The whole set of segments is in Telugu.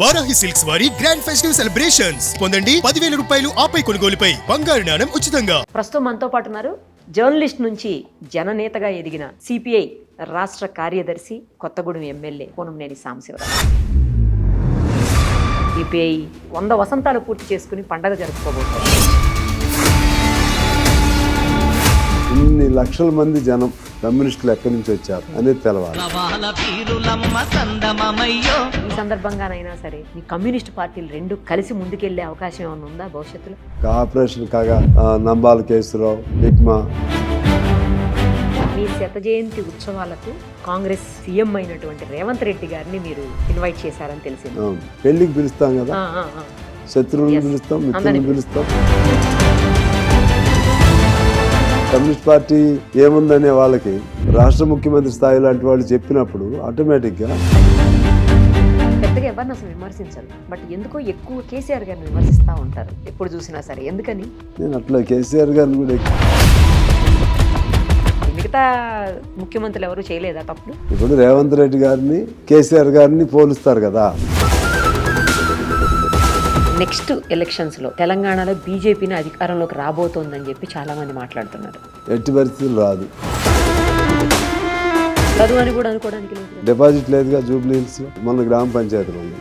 వారాహి సిల్క్స్ వారి గ్రాండ్ ఫెస్టివ్ సెలబ్రేషన్స్ పొందండి 10,000 రూపాయలు ఆపై కొనుగోలుపై బంగారు నాణెం ఉచితంగా. ప్రస్తుతం మనతో పాటు ఉన్నారు జర్నలిస్ట్ నుంచి జననేతగా ఎదిగిన సిపిఐ రాష్ట్ర కార్యదర్శి కొత్తగూడెం ఎమ్మెల్యే కూనంనేని సాంబశివరావు. సిపిఐ 100 వసంతాలు పూర్తి చేసుకుని పండగ జరుపుకోబోతోంది. ఇన్ని లక్షల మంది జనం కమ్యూనిస్టులు ఎక్కడి నుంచి వచ్చారు అనేది తెలవాలి. ఈ సందర్భంగానైనా సరే మీ కమ్యూనిస్ట్ పార్టీలు రెండు కలిసి ముందుకెళ్లే అవకాశం ఏమైనా ఉందా భవిష్యత్తులో? ఆపరేషన్ కాగా నంబాల కేసురావు, బిగ్మా. మీ శత జయంతి ఉత్సవాలకు కాంగ్రెస్ సీఎం అయినటువంటి రేవంత్ రెడ్డి గారిని మీరు ఇన్వైట్ చేశారని తెలిసింది. పెళ్లికి పిలుస్తాం కదా, శత్రువులను పిలుస్తాం, మిత్రులను పిలుస్తాం. కమ్యూనిస్ట్ పార్టీ ఏముందనే వాళ్ళకి రాష్ట్ర ముఖ్యమంత్రి స్థాయి లాంటి వాళ్ళు చెప్పినప్పుడు ఆటోమేటిక్గా పెద్దగా ఎవరిని అసలు విమర్శించరు, బట్ ఎందుకో ఎక్కువ కేసీఆర్ గారిని విమర్శిస్తూ ఉంటారు ఎప్పుడు చూసినా సరే. ఎందుకని? నేను అట్లా కేసీఆర్ గారిని కూడా మిగతా ముఖ్యమంత్రులు ఎవరు చేయలేదా తప్పుడు? ఇప్పుడు రేవంత్ రెడ్డి గారిని కేసీఆర్ గారిని పోలుస్తారు కదా. నెక్స్ట్ ఎలక్షన్స్లో తెలంగాణలో బీజేపీని అధికారంలోకి రాబోతోందని చెప్పి చాలా మంది మాట్లాడుతున్నారు. ఎట్టి పరిస్థితులు రాదు. చదువు అని కూడా అనుకోవడానికి లేదు. డిపాజిట్ లేదుగా జూబ్లీ హిల్స్, మన గ్రామ పంచాయతీలో ఉంది.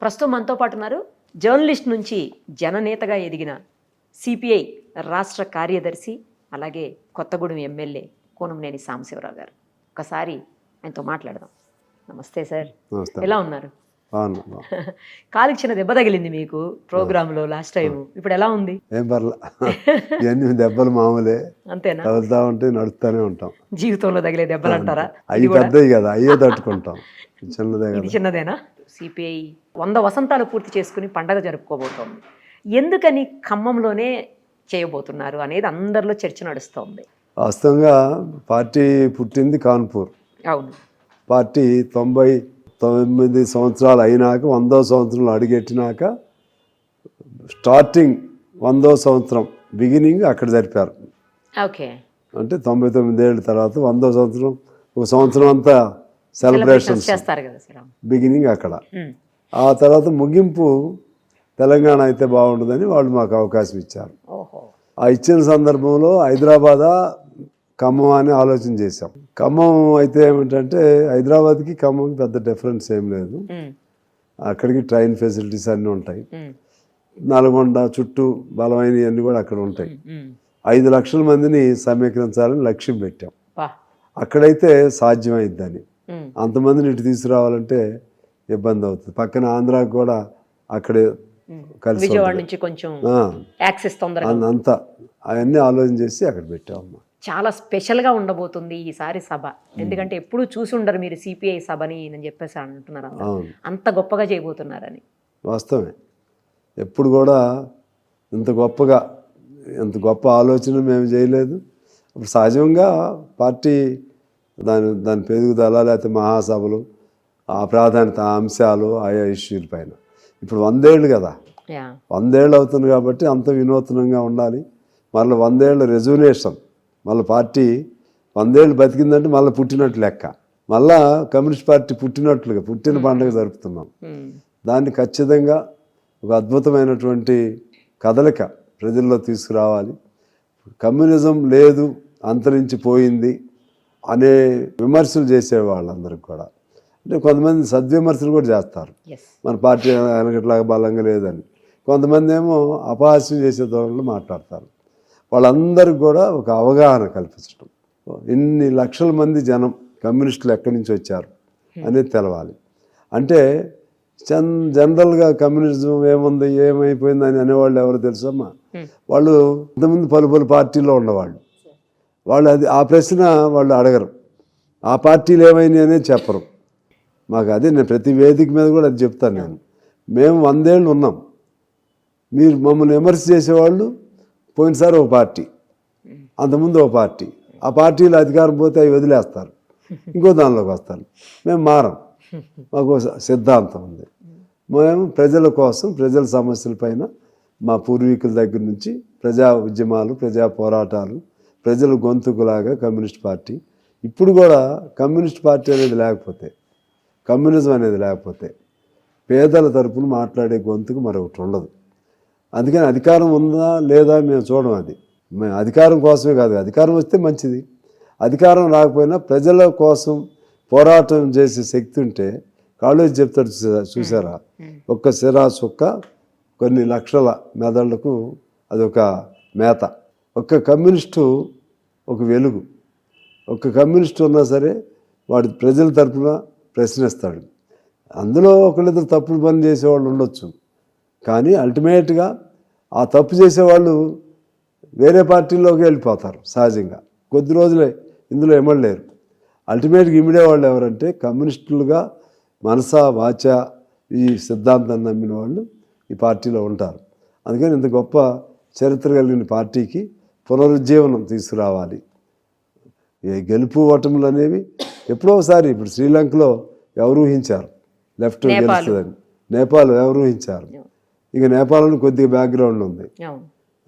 ప్రస్తుతం మనతో పాటు ఉన్నారు జర్నలిస్ట్ నుంచి జననేతగా ఎదిగిన సిపిఐ రాష్ట్ర కార్యదర్శి అలాగే కొత్తగూడెం ఎమ్మెల్యే కూనంనేని సాంబశివరావు గారు. ఒకసారి ఆయనతో మాట్లాడదాం. నమస్తే సార్, ఎలా ఉన్నారు? కాలికి చిన్న దెబ్బ తగిలింది మీకు ప్రోగ్రాంలో లాస్ట్ టైం, ఇప్పుడు ఎలా ఉంది? ఏం పర్లే, ఇవన్నీ దెబ్బలు మామూలే. అంతేనా? తగులుతా ఉంటే నడుస్తూనే ఉంటాం. జీవితంలో తగిలే దెబ్బలు అంటారా? అవి పెద్దవి కదా, అయ్యే తట్టుకుంటాం. ఇది చిన్నదేనా? సిపిఐ 100 వసంతాలు పూర్తి చేసుకుని పండగ జరుపుకోబోతోంది. ఎందుకని ఖమ్మంలోనే చేయబోతున్నారు అనేది అందరిలో చర్చ నడుస్తోంది. వాస్తవంగా పార్టీ పుట్టింది కాన్పూర్. అవును. పార్టీ 99 సంవత్సరాలు అయినాక 100వ సంవత్సరంలో అడుగెట్టినాక స్టార్టింగ్ 100వ సంవత్సరం బిగినింగ్ అక్కడ జరిపారు. ఓకే. అంటే 99 ఏళ్ళ తర్వాత 100వ సంవత్సరం, ఒక సంవత్సరం అంతా సెలబ్రేషన్స్ చేస్తారు కదా సార్. బిగినింగ్ అక్కడ. ఆ తర్వాత ముగింపు తెలంగాణ అయితే బాగుంటుందని వాళ్ళు మాకు అవకాశం ఇచ్చారు. ఆ ఇచ్చిన సందర్భంలో హైదరాబాదా ఖమ్మం అని ఆలోచన చేశాం. ఖమ్మం అయితే ఏమిటంటే హైదరాబాద్కి ఖమ్మంకి పెద్ద డిఫరెన్స్ ఏం లేదు. అక్కడికి ట్రైన్ ఫెసిలిటీస్ అన్నీ ఉంటాయి. నల్గొండ చుట్టూ బలమైనవన్నీ కూడా అక్కడ ఉంటాయి. 5 లక్షల మందిని సమీకరించాలని లక్ష్యం పెట్టాం. అక్కడైతే సాధ్యమైద్దని. అంతమందిని ఇటు తీసుకురావాలంటే ఇబ్బంది అవుతుంది. పక్కన ఆంధ్రాకి కూడా అక్కడే కలిసి అంతా అవన్నీ ఆలోచన చేసి అక్కడ పెట్టామమ్మా. చాలా స్పెషల్గా ఉండబోతుంది ఈసారి సభ. ఎందుకంటే ఎప్పుడు చూసి ఉండరు మీరు సిపిఐ సభని అని చెప్పేసి అంటున్నారు. అంత గొప్పగా చేయబోతున్నారని. వాస్తవమే. ఎప్పుడు కూడా ఇంత గొప్పగా, ఇంత గొప్ప ఆలోచన మేము చేయలేదు. ఇప్పుడు సహజంగా పార్టీ దాని పెరుగుదల లేకపోతే మహాసభలు, ఆ ప్రాధాన్యత అంశాలు, ఆయా ఇష్యూల పైన. ఇప్పుడు 100 ఏళ్ళు కదా, 100 ఏళ్ళు అవుతుంది కాబట్టి అంత వినూత్నంగా ఉండాలి. మళ్ళీ 100 ఏళ్ళ రెజల్యూషన్, మళ్ళీ పార్టీ 100 ఏళ్ళు బతికిందంటే మళ్ళీ పుట్టినట్టు లెక్క. మళ్ళా కమ్యూనిస్ట్ పార్టీ పుట్టినట్లుగా పుట్టిన పండుగ జరుపుతున్నాం. దాన్ని ఖచ్చితంగా ఒక అద్భుతమైనటువంటి కదలిక ప్రజల్లో తీసుకురావాలి. కమ్యూనిజం లేదు, అంతరించిపోయింది అనే విమర్శలు చేసేవాళ్ళందరికీ కూడా, అంటే కొంతమంది సద్విమర్శలు కూడా చేస్తారు. మన పార్టీ వెనకట్లాగా బలంగా లేదని. కొంతమంది ఏమో అపహాస్యం చేసే ధోరణిలో మాట్లాడతారు. వాళ్ళందరికీ కూడా ఒక అవగాహన కల్పించడం. ఇన్ని లక్షల మంది జనం కమ్యూనిస్టులు ఎక్కడి నుంచి వచ్చారు అనేది తెలవాలి. అంటే జనరల్గా కమ్యూనిజం ఏముంది, ఏమైపోయింది అని అనేవాళ్ళు ఎవరు తెలుసమ్మా? వాళ్ళు ఇంతకుముందు పలు పార్టీల్లో ఉన్నవాళ్ళు. వాళ్ళు ఆ ప్రశ్న వాళ్ళు అడగరు. ఆ పార్టీలు ఏమైనాయి అనేది చెప్పరు మాకు. అదే నేను ప్రతి వేదిక మీద కూడా అది చెప్తాను. మేము 100 ఏళ్ళు ఉన్నాం. మీరు మమ్మల్ని విమర్శ చేసేవాళ్ళు పోయినసారి ఒక పార్టీ, అంతకుముందు ఒక పార్టీ. ఆ పార్టీలో అధికారం పోతే అవి వదిలేస్తారు, ఇంకో దానిలోకి వస్తారు. మేము మారం. మాకు సిద్ధాంతం ఉంది. మేము ప్రజల కోసం, ప్రజల సమస్యల పైన మా పూర్వీకుల దగ్గర నుంచి ప్రజా ఉద్యమాలు, ప్రజా పోరాటాలు, ప్రజల గొంతుకులాగా కమ్యూనిస్ట్ పార్టీ. ఇప్పుడు కూడా కమ్యూనిస్ట్ పార్టీ అనేది లేకపోతే, కమ్యూనిజం అనేది లేకపోతే పేదల తరపున మాట్లాడే గొంతుకు మరొకటి ఉండదు. అందుకని అధికారం ఉందా లేదా మేము చూడం. అది మేము అధికారం కోసమే కాదు, అధికారం వస్తే మంచిది. అధికారం రాకపోయినా ప్రజల కోసం పోరాటం చేసే శక్తి ఉంటే కాలేజ్ చెప్తాడు చూసారా, ఒక్క సిరా చుక్క కొన్ని లక్షల మెదళ్లకు అదొక మేత. ఒక్క కమ్యూనిస్టు ఒక వెలుగు. ఒక్క కమ్యూనిస్టు ఉన్నా సరే వాడు ప్రజల తరపున ప్రశ్నిస్తాడు. అందులో ఒకళ్ళిద్దరు తప్పుడు పని చేసేవాళ్ళు ఉండొచ్చు, కానీ అల్టిమేట్గా ఆ తప్పు చేసేవాళ్ళు వేరే పార్టీల్లోకి వెళ్ళిపోతారు సహజంగా. కొద్ది రోజులే ఇందులో ఎమ్మడలేరు. అల్టిమేట్గా ఇమిడే వాళ్ళు ఎవరంటే కమ్యూనిస్టులుగా మనసా వాచ ఈ సిద్ధాంతాన్ని నమ్మిన వాళ్ళు ఈ పార్టీలో ఉంటారు. అందుకని ఇంత గొప్ప చరిత్ర కలిగిన పార్టీకి పునరుజ్జీవనం తీసుకురావాలి. ఈ గెలుపు ఓటములు అనేవి ఎప్పుడో ఒకసారి, ఇప్పుడు శ్రీలంకలో ఎవరు ఊహించారు లెఫ్ట్ గెలుస్తుందని? నేపాల్ ఎవరు ఊహించారు? ఇక నేపాల్లో కొద్దిగా బ్యాక్గ్రౌండ్ ఉంది.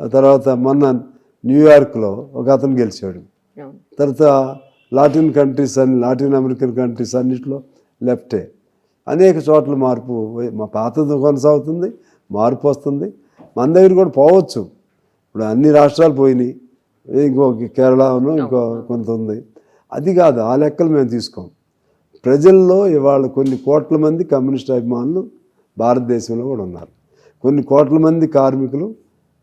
ఆ తర్వాత మొన్న న్యూయార్క్లో ఒక అతను గెలిచాడు. తర్వాత లాటిన్ అమెరికన్ కంట్రీస్ అన్నింటిలో లెఫ్టే. అనేక చోట్ల మార్పు, మా పాతది కొనసాగుతుంది, మార్పు వస్తుంది. మన దగ్గర కూడా పోవచ్చు. ఇప్పుడు అన్ని రాష్ట్రాలు పోయినాయి, ఇంకో కేరళను ఇంకో కొంత ఉంది. అది కాదు, ఆ లెక్కలు మేము తీసుకోం. ప్రజల్లో ఇవాళ కొన్ని కోట్ల మంది కమ్యూనిస్ట్ అభిమానులు భారతదేశంలో కూడా ఉన్నారు. కొన్ని కోట్ల మంది కార్మికులు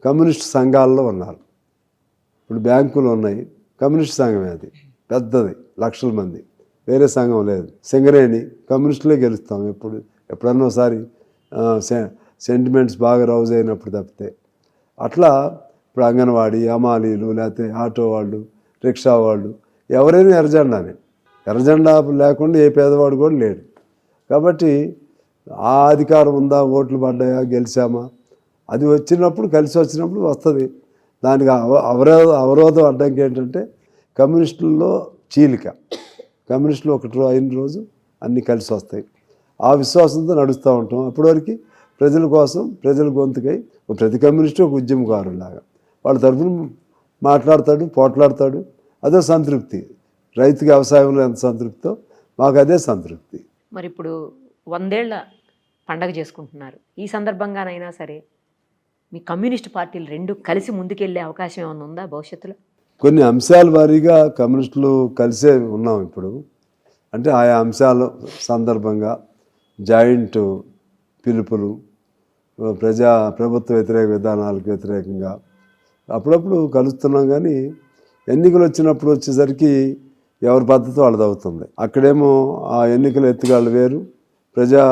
కమ్యూనిస్ట్ సంఘాల్లో ఉన్నారు. ఇప్పుడు బ్యాంకులు ఉన్నాయి, కమ్యూనిస్ట్ సంఘమే, అది పెద్దది, లక్షల మంది. వేరే సంఘం లేదు. సింగరేణి కమ్యూనిస్టులే గెలుస్తాం ఎప్పుడన్నా ఒకసారి సెంటిమెంట్స్ బాగా రౌజ్ అయినప్పుడు తప్పితే. అట్లా ఇప్పుడు అంగన్వాడీ, అమాలీలు, లేకపోతే ఆటో వాళ్ళు, రిక్షా వాళ్ళు, ఎవరైనా ఎర్రజెండానే. ఎర్రజెండా లేకుండా ఏ పేదవాడు కూడా లేడు. కాబట్టి ఆ అధికారం ఉందా, ఓట్లు పడ్డాయా, గెలిచామా, అది వచ్చినప్పుడు, కలిసి వచ్చినప్పుడు వస్తుంది. దానికి అవరోధం అడ్డంకి ఏంటంటే కమ్యూనిస్టుల్లో చీలిక. కమ్యూనిస్టులు ఒకటి అయిన రోజు అన్నీ కలిసి వస్తాయి. ఆ విశ్వాసంతో నడుస్తూ ఉంటాం. అప్పటివరకు ప్రజల కోసం, ప్రజల గొంతుకై ప్రతి కమ్యూనిస్టు ఒక ఉద్యమకారులాగా వాళ్ళ తరఫున మాట్లాడతాడు, పోట్లాడతాడు. అదే సంతృప్తి. రైతుకి వ్యవసాయంలో ఎంత సంతృప్తితో మాకు అదే సంతృప్తి. మరి ఇప్పుడు 100 ఏళ్ల పండగ చేసుకుంటున్నారు. ఈ సందర్భంగానైనా సరే మీ కమ్యూనిస్ట్ పార్టీలు రెండు కలిసి ముందుకెళ్లే అవకాశం ఏమైనా ఉందా భవిష్యత్తులో? కొన్ని అంశాల వారీగా కమ్యూనిస్టులు కలిసే ఉన్నాం ఇప్పుడు. అంటే ఆయా అంశాల సందర్భంగా జాయింట్ పిలుపులు, ప్రభుత్వ వ్యతిరేక విధానాలకు వ్యతిరేకంగా అప్పుడప్పుడు కలుస్తున్నాం. కానీ ఎన్నికలు వచ్చేసరికి ఎవరి పద్ధతి వాళ్ళది అవుతుంది. అక్కడేమో ఆ ఎన్నికల ఎత్తుగాళ్ళు వేరు, ప్రజా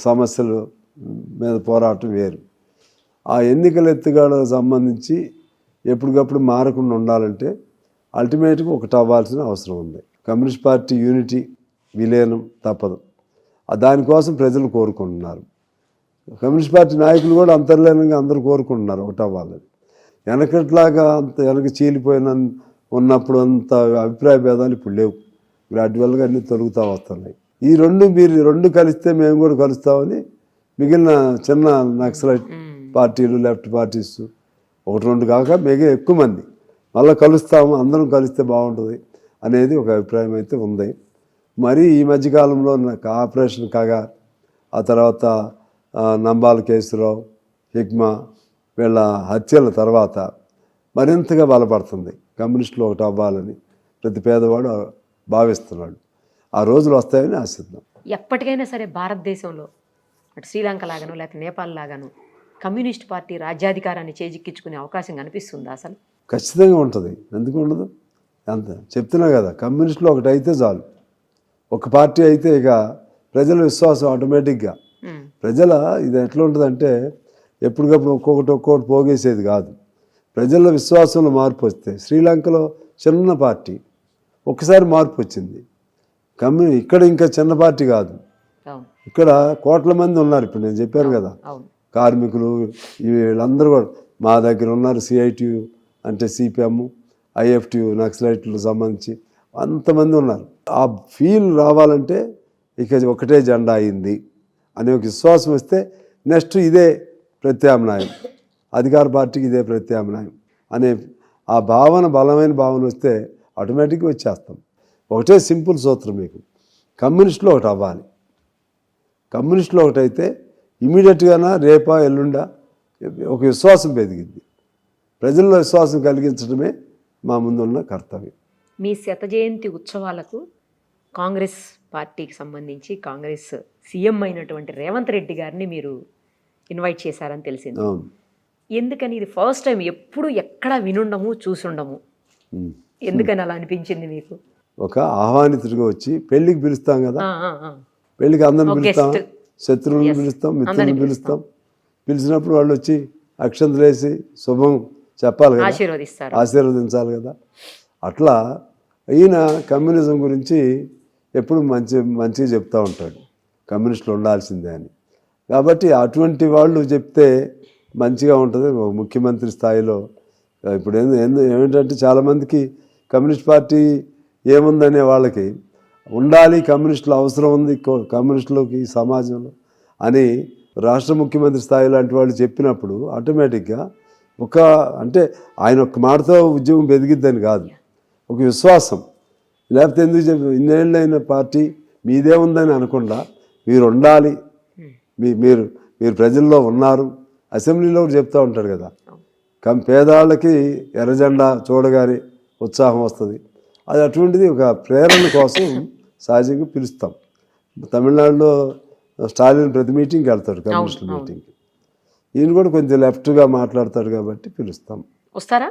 సమస్యల మీద పోరాటం వేరు. ఆ ఎన్నికల ఎత్తుగాళ్ళకు సంబంధించి ఎప్పటికప్పుడు మారకుండా ఉండాలంటే అల్టిమేట్గా ఒకటి అవ్వాల్సిన అవసరం ఉంది. కమ్యూనిస్ట్ పార్టీ యూనిటీ, విలీనం తప్పదు. దానికోసం ప్రజలు కోరుకుంటున్నారు. కమ్యూనిస్ట్ పార్టీ నాయకులు కూడా అంతర్లీనంగా అందరూ కోరుకుంటున్నారు ఒకటి అవ్వాలని. వెనకట్లాగా అంత వెనక చీలిపోయిన ఉన్నప్పుడు అంత అభిప్రాయ భేదాలు ఇప్పుడు లేవు. గ్రాడ్యువల్గా అన్నీ తొలుగుతూ వస్తున్నాయి. మీరు రెండు కలిస్తే మేము కూడా కలుస్తామని మిగిలిన చిన్న నక్సలైట్ పార్టీలు, లెఫ్ట్ పార్టీస్, ఒకటి రెండు కాక మిగిలిన ఎక్కువ మంది మళ్ళీ కలుస్తాము, అందరం కలిస్తే బాగుంటుంది అనేది ఒక అభిప్రాయం అయితే ఉంది. మరి ఈ మధ్యకాలంలో ఆపరేషన్ కాగా, ఆ తర్వాత నంబాల కేసురావు, హిగ్మా వీళ్ళ హత్యల తర్వాత మరింతగా బలపడుతుంది కమ్యూనిస్టులు ఒకటి అవ్వాలని ప్రతి పేదవాడు భావిస్తున్నాడు. ఆ రోజులు వస్తాయని ఆశిద్దాం. ఎప్పటికైనా సరే భారతదేశంలో అటు శ్రీలంక లాగాను లేకపోతే నేపాల్ లాగాను కమ్యూనిస్ట్ పార్టీ రాజ్యాధికారాన్ని చేజిక్కించుకునే అవకాశం కనిపిస్తుందా అసలు? ఖచ్చితంగా ఉంటుంది. ఎందుకు ఉండదు? అంత చెప్తున్నా కదా, కమ్యూనిస్టులు ఒకటి అయితే చాలు. ఒక పార్టీ అయితే ఇక ప్రజల విశ్వాసం ఆటోమేటిక్గా ప్రజల ఇది ఎట్లా ఉంటుందంటే ఎప్పటికప్పుడు ఒక్కొక్కటి పోగేసేది కాదు. ప్రజల విశ్వాసంలో మార్పు వస్తే శ్రీలంకలో చిన్న పార్టీ ఒక్కసారి మార్పు వచ్చింది. ఇక్కడ ఇంకా చిన్న పార్టీ కాదు, ఇక్కడ కోట్ల మంది ఉన్నారు. ఇప్పుడు నేను చెప్పాను కదా, కార్మికులు వీళ్ళందరూ కూడా మా దగ్గర ఉన్నారు. సిఐటియు అంటే సిపిఎం, ఐఎఫ్టియు నక్సలైట్లకు సంబంధించి అంతమంది ఉన్నారు. ఆ ఫీల్ రావాలంటే ఇక ఒకటే జెండా అయింది అనే ఒక విశ్వాసం వస్తే నెక్స్ట్ ఇదే ప్రత్యామ్నాయం, అధికార పార్టీకి ఇదే ప్రత్యామ్నాయం అనే ఆ భావన బలమైన భావన వస్తే ఆటోమేటిక్గా వచ్చేస్తాం. ఒకటే సింపుల్ సూత్రం మీకు, కమ్యూనిస్టులో ఒకటి అవ్వాలి. కమ్యూనిస్టులో ఒకటి అయితే ఇమీడియట్గానా రేపా ఎల్లుండా ఒక విశ్వాసం పెరిగింది. ప్రజల్లో విశ్వాసం కలిగించడమే మా ముందున్న కర్తవ్యం. మీ శత జయంతి ఉత్సవాలకు కాంగ్రెస్ పార్టీకి సంబంధించి కాంగ్రెస్ సీఎం అయినటువంటి రేవంత్ రెడ్డి గారిని మీరు ఇన్వైట్ చేశారని తెలిసింది. అవును. ఎందుకని ఇది ఫస్ట్ టైం, ఎప్పుడు ఎక్కడ వినుండము చూసుండము, ఎందుకని అలా అనిపించింది మీకు? ఒక ఆహ్వానితుడిగా వచ్చి పెళ్ళికి పిలుస్తాం కదా, ఆ, ఆ. పెళ్ళికి అందరిని ఒక పిలుస్తాం, guest. శత్రువులను Yes. పిలుస్తాం, మిత్రులను అందరిని పిలుస్తాం. పిలిచినప్పుడు వాళ్ళు వచ్చి అక్షంతలు వేసి శుభం చెప్పాలి కదా, ఆశీర్వదిస్తారు. ఆశీర్వదించాలి కదా. అట్లా ఈయన కమ్యూనిజం గురించి ఎప్పుడు మంచిగా చెప్తూ ఉంటాడు, కమ్యూనిస్టులు ఉండాల్సిందే అని. కాబట్టి అటువంటి వాళ్ళు చెప్తే మంచిగా ఉంటుంది ఒక ముఖ్యమంత్రి స్థాయిలో. ఇప్పుడు ఏమిటంటే చాలామందికి కమ్యూనిస్ట్ పార్టీ ఏముందనే వాళ్ళకి ఉండాలి, కమ్యూనిస్టులు అవసరం ఉంది కమ్యూనిస్టులకి సమాజంలో అని రాష్ట్ర ముఖ్యమంత్రి స్థాయి లాంటి వాళ్ళు చెప్పినప్పుడు ఆటోమేటిక్గా అంటే ఆయన ఒక్క మాటతో ఉద్యోగం పెరిగిద్దని కాదు, ఒక విశ్వాసం. లేకపోతే ఎందుకు ఇన్నేళ్ళైన పార్టీ మీదే ఉందని అనకుండా మీరు ఉండాలి, మీరు ప్రజల్లో ఉన్నారు. అసెంబ్లీలో కూడా చెప్తూ ఉంటాడు కదా, పేదవాళ్ళకి ఎర్రజెండా చూడగానే ఉత్సాహం వస్తుంది. అది అటువంటిది ఒక ప్రేరణ కోసం సహజంగా పిలుస్తాం. తమిళనాడులో స్టాలిన్ ప్రతి మీటింగ్కి వెళ్తాడు, కమ్యూనిస్ట్ మీటింగ్కి. ఈయన కూడా కొంచెం లెఫ్ట్గా మాట్లాడతాడు కాబట్టి పిలుస్తాం. వస్తారా?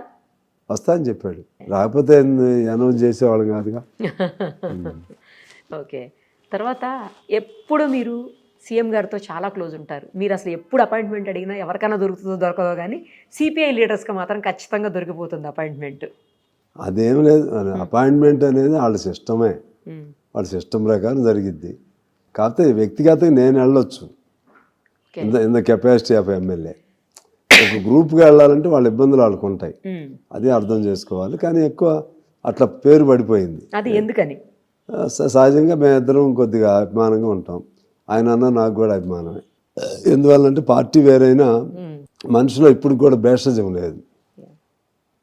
వస్తా అని చెప్పాడు. రాకపోతే అనౌన్స్ చేసేవాళ్ళం కాదుగా. ఓకే. తర్వాత ఎప్పుడు మీరు సీఎం గారితో చాలా క్లోజ్ ఉంటారు. మీరు అసలు ఎప్పుడు అపాయింట్మెంట్ అడిగినా ఎవరికైనా దొరుకుతుందో దొరకదో కానీ సిపిఐ లీడర్స్కి మాత్రం ఖచ్చితంగా దొరికిపోతుంది అపాయింట్మెంట్. అదేం లేదు, అపాయింట్మెంట్ అనేది వాళ్ళ సిస్టమే, వాళ్ళ సిస్టమ్ ప్రకారం జరిగిద్ది. కాకపోతే వ్యక్తిగతంగా నేను వెళ్ళొచ్చు, in the capacity of MLA. ఒక గ్రూప్గా వెళ్ళాలంటే వాళ్ళ ఇబ్బందులు వాళ్ళకు ఉంటాయి, అది అర్థం చేసుకోవాలి. కానీ ఎక్కువ అట్లా పేరు పడిపోయింది. అది ఎందుకని? సహజంగా మేమిద్దరం కొద్దిగా అభిమానంగా ఉంటాం. ఆయన అన్న నాకు కూడా అభిమానమే. ఎందువల్లంటే పార్టీ వేరైనా మనిషిలో ఇప్పుడు కూడా భేషజం లేదు.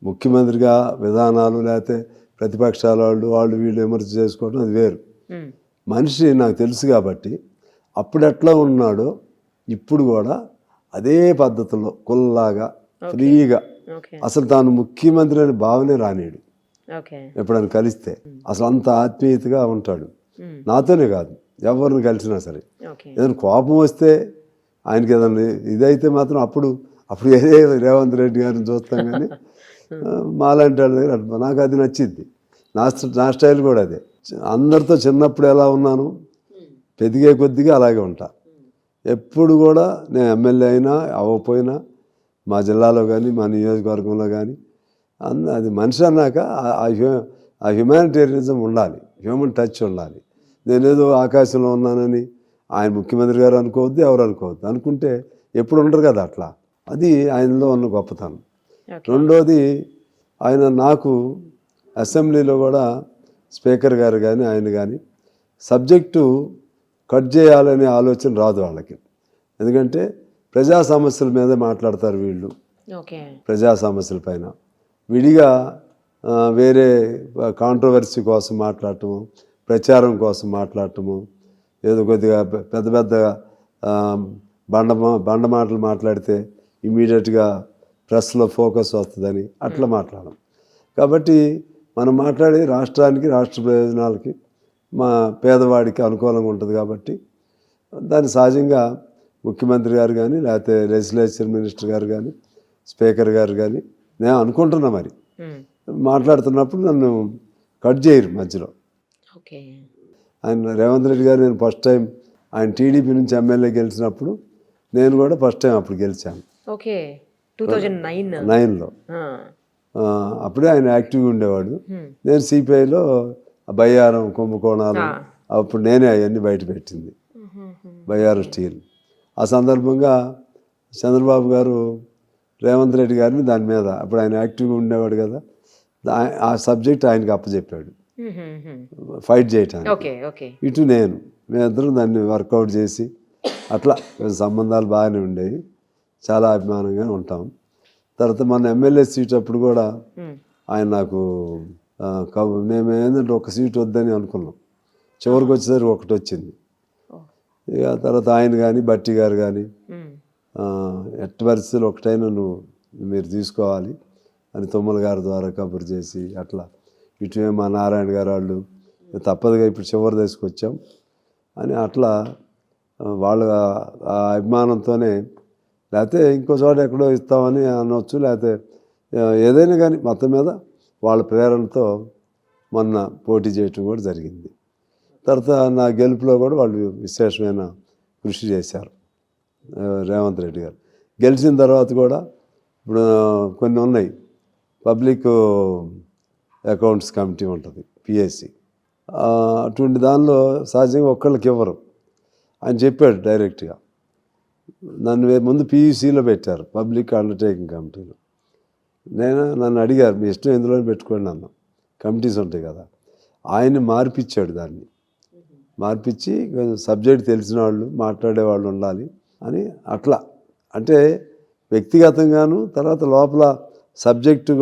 ముఖ్యమంత్రిగా విధానాలు లేకపోతే ప్రతిపక్షాల వాళ్ళు వీళ్ళు విమర్శ చేసుకోవడం అది వేరు. మనిషి నాకు తెలుసు కాబట్టి అప్పుడు ఎట్లా ఉన్నాడో ఇప్పుడు కూడా అదే పద్ధతిలో కుల్లాగా ఫ్రీగా, అసలు తాను ముఖ్యమంత్రి అనే భావనే రానీడు. ఎప్పుడైనా కలిస్తే అసలు అంత ఆత్మీయతగా ఉంటాడు. నాతోనే కాదు, ఎవరిని కలిసినా సరే. ఏదైనా కోపం వస్తే ఆయనకి ఏదైనా ఇదైతే మాత్రం అప్పుడు ఏదే రేవంత్ రెడ్డి గారిని చూస్తాం. కానీ మాలాంటి వాళ్ళ దగ్గర నాకు అది నచ్చింది. నా స్టైల్ కూడా అదే. అందరితో చిన్నప్పుడు ఎలా ఉన్నాను, పెరిగే కొద్దిగా అలాగే ఉంటా. ఎప్పుడు కూడా నేను ఎమ్మెల్యే అయినా అవ్వకపోయినా మా జిల్లాలో కానీ మా నియోజకవర్గంలో కానీ అది మనిషి అన్నాక ఆ హ్యుమానిటేరియనిజం ఉండాలి, హ్యూమన్ టచ్ ఉండాలి. నేనేదో ఆకాశంలో ఉన్నానని ఆయన ముఖ్యమంత్రి గారు అనుకోవద్దు, ఎవరు అనుకోవద్దు. అనుకుంటే ఎప్పుడు ఉండరు కదా అట్లా. అది ఆయనలో ఉన్న గొప్పతనం. రెండోది, ఆయన నాకు అసెంబ్లీలో కూడా స్పీకర్ గారు కానీ ఆయన కానీ సబ్జెక్టు కట్ చేయాలనే ఆలోచన రాదు వాళ్ళకి. ఎందుకంటే ప్రజా సమస్యల మీద మాట్లాడతారు వీళ్ళు. ప్రజా సమస్యల పైన విడిగా వేరే కాంట్రవర్సీ కోసం మాట్లాడటము, ప్రచారం కోసం మాట్లాడటము, ఏదో కొద్దిగా పెద్ద పెద్ద బండ మాటలు మాట్లాడితే ఇమీడియట్గా ప్రెస్లో ఫోకస్ వస్తుందని అట్లా మాట్లాడడం. కాబట్టి మనం మాట్లాడే రాష్ట్రానికి, రాష్ట్ర ప్రయోజనాలకి, మా పేదవాడికి అనుకూలంగా ఉంటుంది. కాబట్టి దాన్ని సహజంగా ముఖ్యమంత్రి గారు కానీ లేకపోతే లెజిస్లేచర్ మినిస్టర్ గారు కానీ స్పీకర్ గారు కానీ నేను అనుకుంటున్నా మరి మాట్లాడుతున్నప్పుడు నన్ను కట్ చేయరు మధ్యలో. ఆయన రేవంత్ రెడ్డి గారు నేను ఫస్ట్ టైం ఆయన టీడీపీ నుంచి ఎమ్మెల్యే గెలిచినప్పుడు నేను కూడా ఫస్ట్ టైం అప్పుడు గెలిచాను. 2009లో అప్పుడే ఆయన యాక్టివ్గా ఉండేవాడు. నేను సిపిఐలో బయ్యారం కుంభకోణాలు అప్పుడు నేనే అవన్నీ బయట పెట్టింది, బయ్యారం స్టీల్. ఆ సందర్భంగా చంద్రబాబు గారు రేవంత్ రెడ్డి గారిని దాని మీద, అప్పుడు ఆయన యాక్టివ్గా ఉండేవాడు కదా, ఆ సబ్జెక్ట్ ఆయనకి అప్పచెప్పాడు ఫైట్ చేయటానికి. ఇటు మేమిద్దరం దాన్ని వర్కౌట్ చేసి అట్లా సంబంధాలు బాగానే ఉండేవి, చాలా అభిమానంగా ఉంటాం. తర్వాత మన ఎమ్మెల్యే సీట్ అప్పుడు కూడా ఆయన నాకు మేము ఏంటంటే ఒక సీట్ వద్దని అనుకున్నాం, చివరికి వచ్చేసరికి ఒకటి వచ్చింది. ఇక తర్వాత ఆయన కానీ బట్టి గారు కానీ ఎట్టి పరిస్థితులు ఒకటైనా మీరు తీసుకోవాలి అని తుమ్మల గారి ద్వారా కబురు చేసి అట్లా ఇటువే మా నారాయణ గారు వాళ్ళు తప్పదుగా ఇప్పుడు చివరి దశకు వచ్చాం అని అట్లా వాళ్ళ ఆ అభిమానంతోనే, లేకపోతే ఇంకో చోట ఎక్కడో ఇస్తామని అనవచ్చు, లేకపోతే ఏదైనా కానీ మొత్తం మీద వాళ్ళ ప్రేరణతో మొన్న పోటీ చేయటం కూడా జరిగింది. తర్వాత నా గెలుపులో కూడా వాళ్ళు విశేషమైన కృషి చేశారు రేవంత్ రెడ్డి గారు. గెలిచిన తర్వాత కూడా ఇప్పుడు కొన్ని ఉన్నాయి, పబ్లిక్ అకౌంట్స్ కమిటీ ఉంటుంది పిఎస్సి, అటువంటి దానిలో సహజంగా ఒక్కళ్ళకి ఇవ్వరు. ఆయన చెప్పాడు డైరెక్ట్గా, నన్ను ముందు పియూసీలో పెట్టారు, పబ్లిక్ అండర్టేకింగ్ కమిటీలో. నన్ను అడిగారు మీ ఇష్టం ఎందులో పెట్టుకోండి అన్న, కమిటీస్ ఉంటాయి కదా. ఆయన్ని మార్పిచ్చాడు, దాన్ని మార్పిచ్చి సబ్జెక్ట్ తెలిసిన వాళ్ళు మాట్లాడేవాళ్ళు ఉండాలి అని అట్లా. అంటే వ్యక్తిగతంగాను తర్వాత లోపల సబ్జెక్టు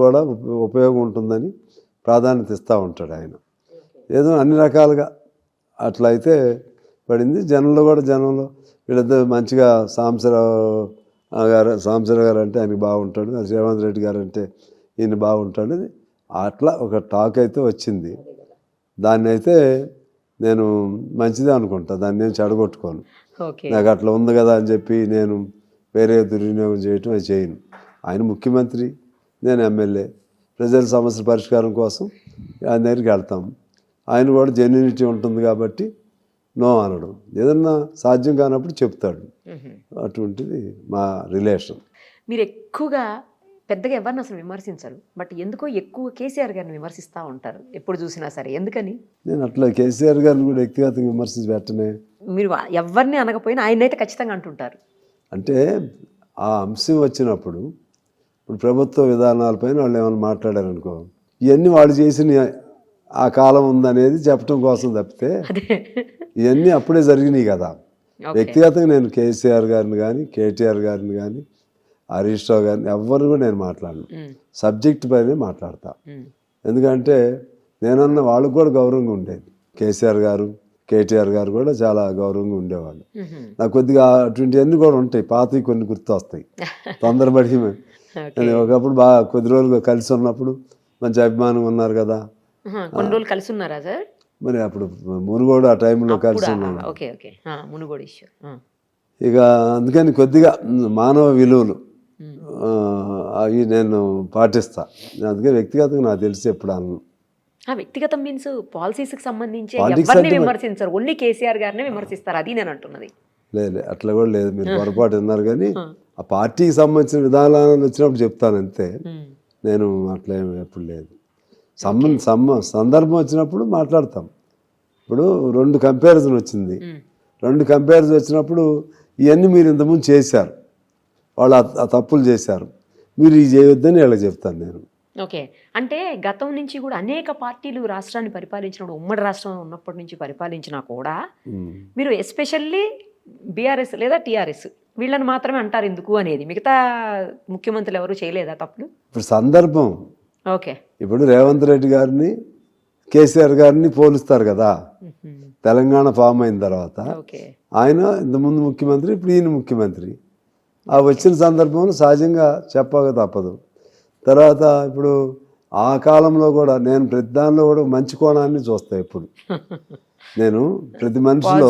కూడా ఉపయోగం ఉంటుందని ప్రాధాన్యత ఇస్తూ ఉంటాడు ఆయన. ఏదో అన్ని రకాలుగా అట్లా అయితే పడింది. జనంలో వీళ్ళిద్దరు మంచిగా సాంబశివరావు గారు అంటే ఆయనకి బాగుంటాడు, రేవంత్ రెడ్డి గారు అంటే ఈయన బాగుంటాడు, అట్లా ఒక టాక్ అయితే వచ్చింది. దాన్ని అయితే నేను మంచిదే అనుకుంటా, దాన్ని నేను చెడగొట్టుకోను. నాకు అట్లా ఉంది కదా అని చెప్పి నేను వేరే దుర్వినియోగం చేయటం అది చేయను. ఆయన ముఖ్యమంత్రి, నేను ఎమ్మెల్యే, ప్రజల సమస్యల పరిష్కారం కోసం ఆయన దగ్గరికి వెళ్తాం. ఆయన కూడా జెన్యూనిటీ ఉంటుంది కాబట్టి నో అనడం, ఏదన్నా సాధ్యం కానప్పుడు చెప్తాడు. అటువంటిది మా రిలేషన్. మీరు ఎక్కువగా పెద్దగా ఎవరిని అసలు విమర్శించరు, బట్ ఎందుకో ఎక్కువ కేసీఆర్ గారిని విమర్శిస్తూ ఉంటారు ఎప్పుడు చూసినా సరే, ఎందుకని? నేను అట్లా కేసీఆర్ గారిని కూడా వ్యక్తిగతంగా విమర్శించి పెట్టనే. మీరు ఎవరిని అనకపోయినా ఆయన అయితే ఖచ్చితంగా అంటుంటారు. అంటే ఆ అంశం వచ్చినప్పుడు ఇప్పుడు ప్రభుత్వ విధానాలపైన వాళ్ళు ఏమైనా మాట్లాడారనుకో, ఇవన్నీ వాళ్ళు చేసిన ఆ కాలం ఉందనేది చెప్పడం కోసం తప్పితే ఇవన్నీ అప్పుడే జరిగినాయి కదా. వ్యక్తిగతంగా నేను కేసీఆర్ గారిని కానీ కేటీఆర్ గారిని కానీ హరీష్ రావు గారిని ఎవరిని కూడా నేను మాట్లాడను, సబ్జెక్ట్ పైనే మాట్లాడతా. ఎందుకంటే నేనన్న వాళ్ళకు కూడా గౌరవంగా ఉండేది. కేసీఆర్ గారు కేటీఆర్ గారు కూడా చాలా గౌరవంగా ఉండేవాళ్ళు. నాకు కొద్దిగా అటువంటివన్నీ కూడా ఉంటాయి, పాతవి కొన్ని గుర్తు వస్తాయి. తొందరపడి ఒకప్పుడు బాగా కొద్ది రోజులు కలిసి ఉన్నప్పుడు మంచి అభిమానం ఉన్నారు కదా. కొన్ని రోజులు కలిసి ఉన్నారా సార్? మరి అప్పుడు మునుగోడు ఆ టైంలో కలిసి ఉన్నాను. ఇక అందుకని కొద్దిగా మానవ విలువలు అవి నేను పాటిస్తా. అందుకే వ్యక్తిగతంగా నాకు తెలిసి ఎప్పుడు అన్నాను. వ్యక్తిగతం మీన్స్ పాలసీస్కి సంబంధించి ఎవరిని విమర్శించరు, ఓన్లీ కేసీఆర్ గారిని విమర్శిస్తారు, అది నేను అంటున్నది. లేదు అట్లా కూడా లేదు, మీరు పొరపాటు విన్నారు. కానీ ఆ పార్టీకి సంబంధించిన విధానాలు వచ్చినప్పుడు చెప్తాను అంతే, నేను అట్లా ఎప్పుడు లేదు. సందర్భం వచ్చినప్పుడు మాట్లాడతాం. ఇప్పుడు 2 కంపారిజన్ వచ్చింది, 2 కంపారిజన్ వచ్చినప్పుడు ఇవన్నీ మీరు ఇంతకుముందు చేశారు, వాళ్ళు ఆ తప్పులు చేశారు, మీరు ఇది చేయొద్దని వీళ్ళకి చెప్తాను నేను. ఓకే, అంటే గతం నుంచి కూడా అనేక పార్టీలు రాష్ట్రాన్ని పరిపాలించినప్పుడు, ఉమ్మడి రాష్ట్రం ఉన్నప్పటి నుంచి పరిపాలించినా కూడా మీరు ఎస్పెషల్లీ బీఆర్ఎస్ లేదా టీఆర్ఎస్ వీళ్ళని మాత్రమే అంటారు ఎందుకు అనేది, మిగతా ముఖ్యమంత్రులు ఎవరు చేయలేదా తప్పులు? ఇప్పుడు సందర్భం. ఓకే, ఇప్పుడు రేవంత్ రెడ్డి గారిని కేసీఆర్ గారిని పోలుస్తారు కదా. తెలంగాణ ఫామ్ అయిన తర్వాత ఆయన ఇంతకుముందు ముఖ్యమంత్రి, ఇప్పుడు ఈయన ముఖ్యమంత్రి. ఆ వచ్చిన సందర్భంలో సహజంగా చెప్పక తప్పదు. తర్వాత ఇప్పుడు ఆ కాలంలో కూడా నేను ప్రతి దానిలో కూడా మంచి కోణాన్ని చూస్తాను. ఎప్పుడు నేను ప్రతి మనిషిలో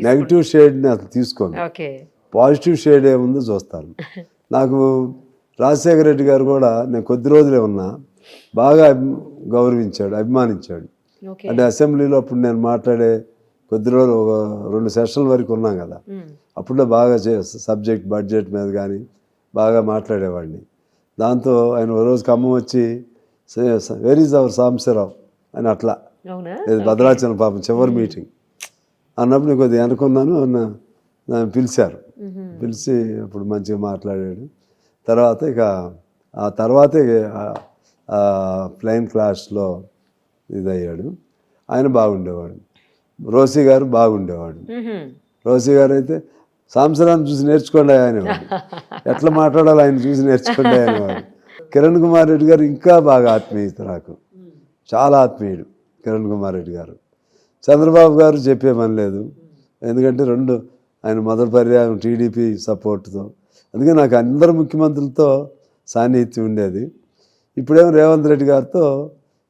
నెగిటివ్ షేడ్ని అసలు తీసుకోను, పాజిటివ్ షేడ్ ఏముందో చూస్తాను. నాకు రాజశేఖర రెడ్డి గారు కూడా నేను కొద్ది రోజులే ఉన్నా, బాగా గౌరవించాడు, అభిమానించాడు. అంటే అసెంబ్లీలో అప్పుడు నేను మాట్లాడే కొద్ది రోజులు 2 సెషన్ల వరకు ఉన్నాం కదా, అప్పుడే బాగా సబ్జెక్ట్ బడ్జెట్ మీద కానీ బాగా మాట్లాడేవాడిని. దాంతో ఆయన ఓ రోజు ఖమ్మం వచ్చి వెర్ ఈజ్ అవర్ సాంబశివరావు అని అట్లా భద్రాచలం పాపం చివరి మీటింగ్ అన్నప్పుడు కొద్దిగా అనుకున్నాను, పిలిచారు. పిలిచి అప్పుడు మంచిగా మాట్లాడాడు. తర్వాత ఇక ఆ తర్వాతే ప్లైన్ క్లాస్లో ఇదయ్యాడు. ఆయన బాగుండేవాడు. రోసీ గారు బాగుండేవాడు. రోసీ గారు అయితే సాంసరాన్ని చూసి నేర్చుకోండి అనేవాడు, ఎట్లా మాట్లాడాలో ఆయన చూసి నేర్చుకోండి అనేవాడు. కిరణ్ కుమార్ రెడ్డి గారు ఇంకా బాగా ఆత్మీయత నాకు, చాలా ఆత్మీయుడు కిరణ్ కుమార్ రెడ్డి గారు. చంద్రబాబు గారు చెప్పే పని లేదు, ఎందుకంటే రెండు ఆయన మొదటి పర్యాయం టీడీపీ సపోర్ట్తో, అందుకే నాకు అందరు ముఖ్యమంత్రులతో సాన్నిహిత్యం ఉండేది. ఇప్పుడేమో రేవంత్ రెడ్డి గారితో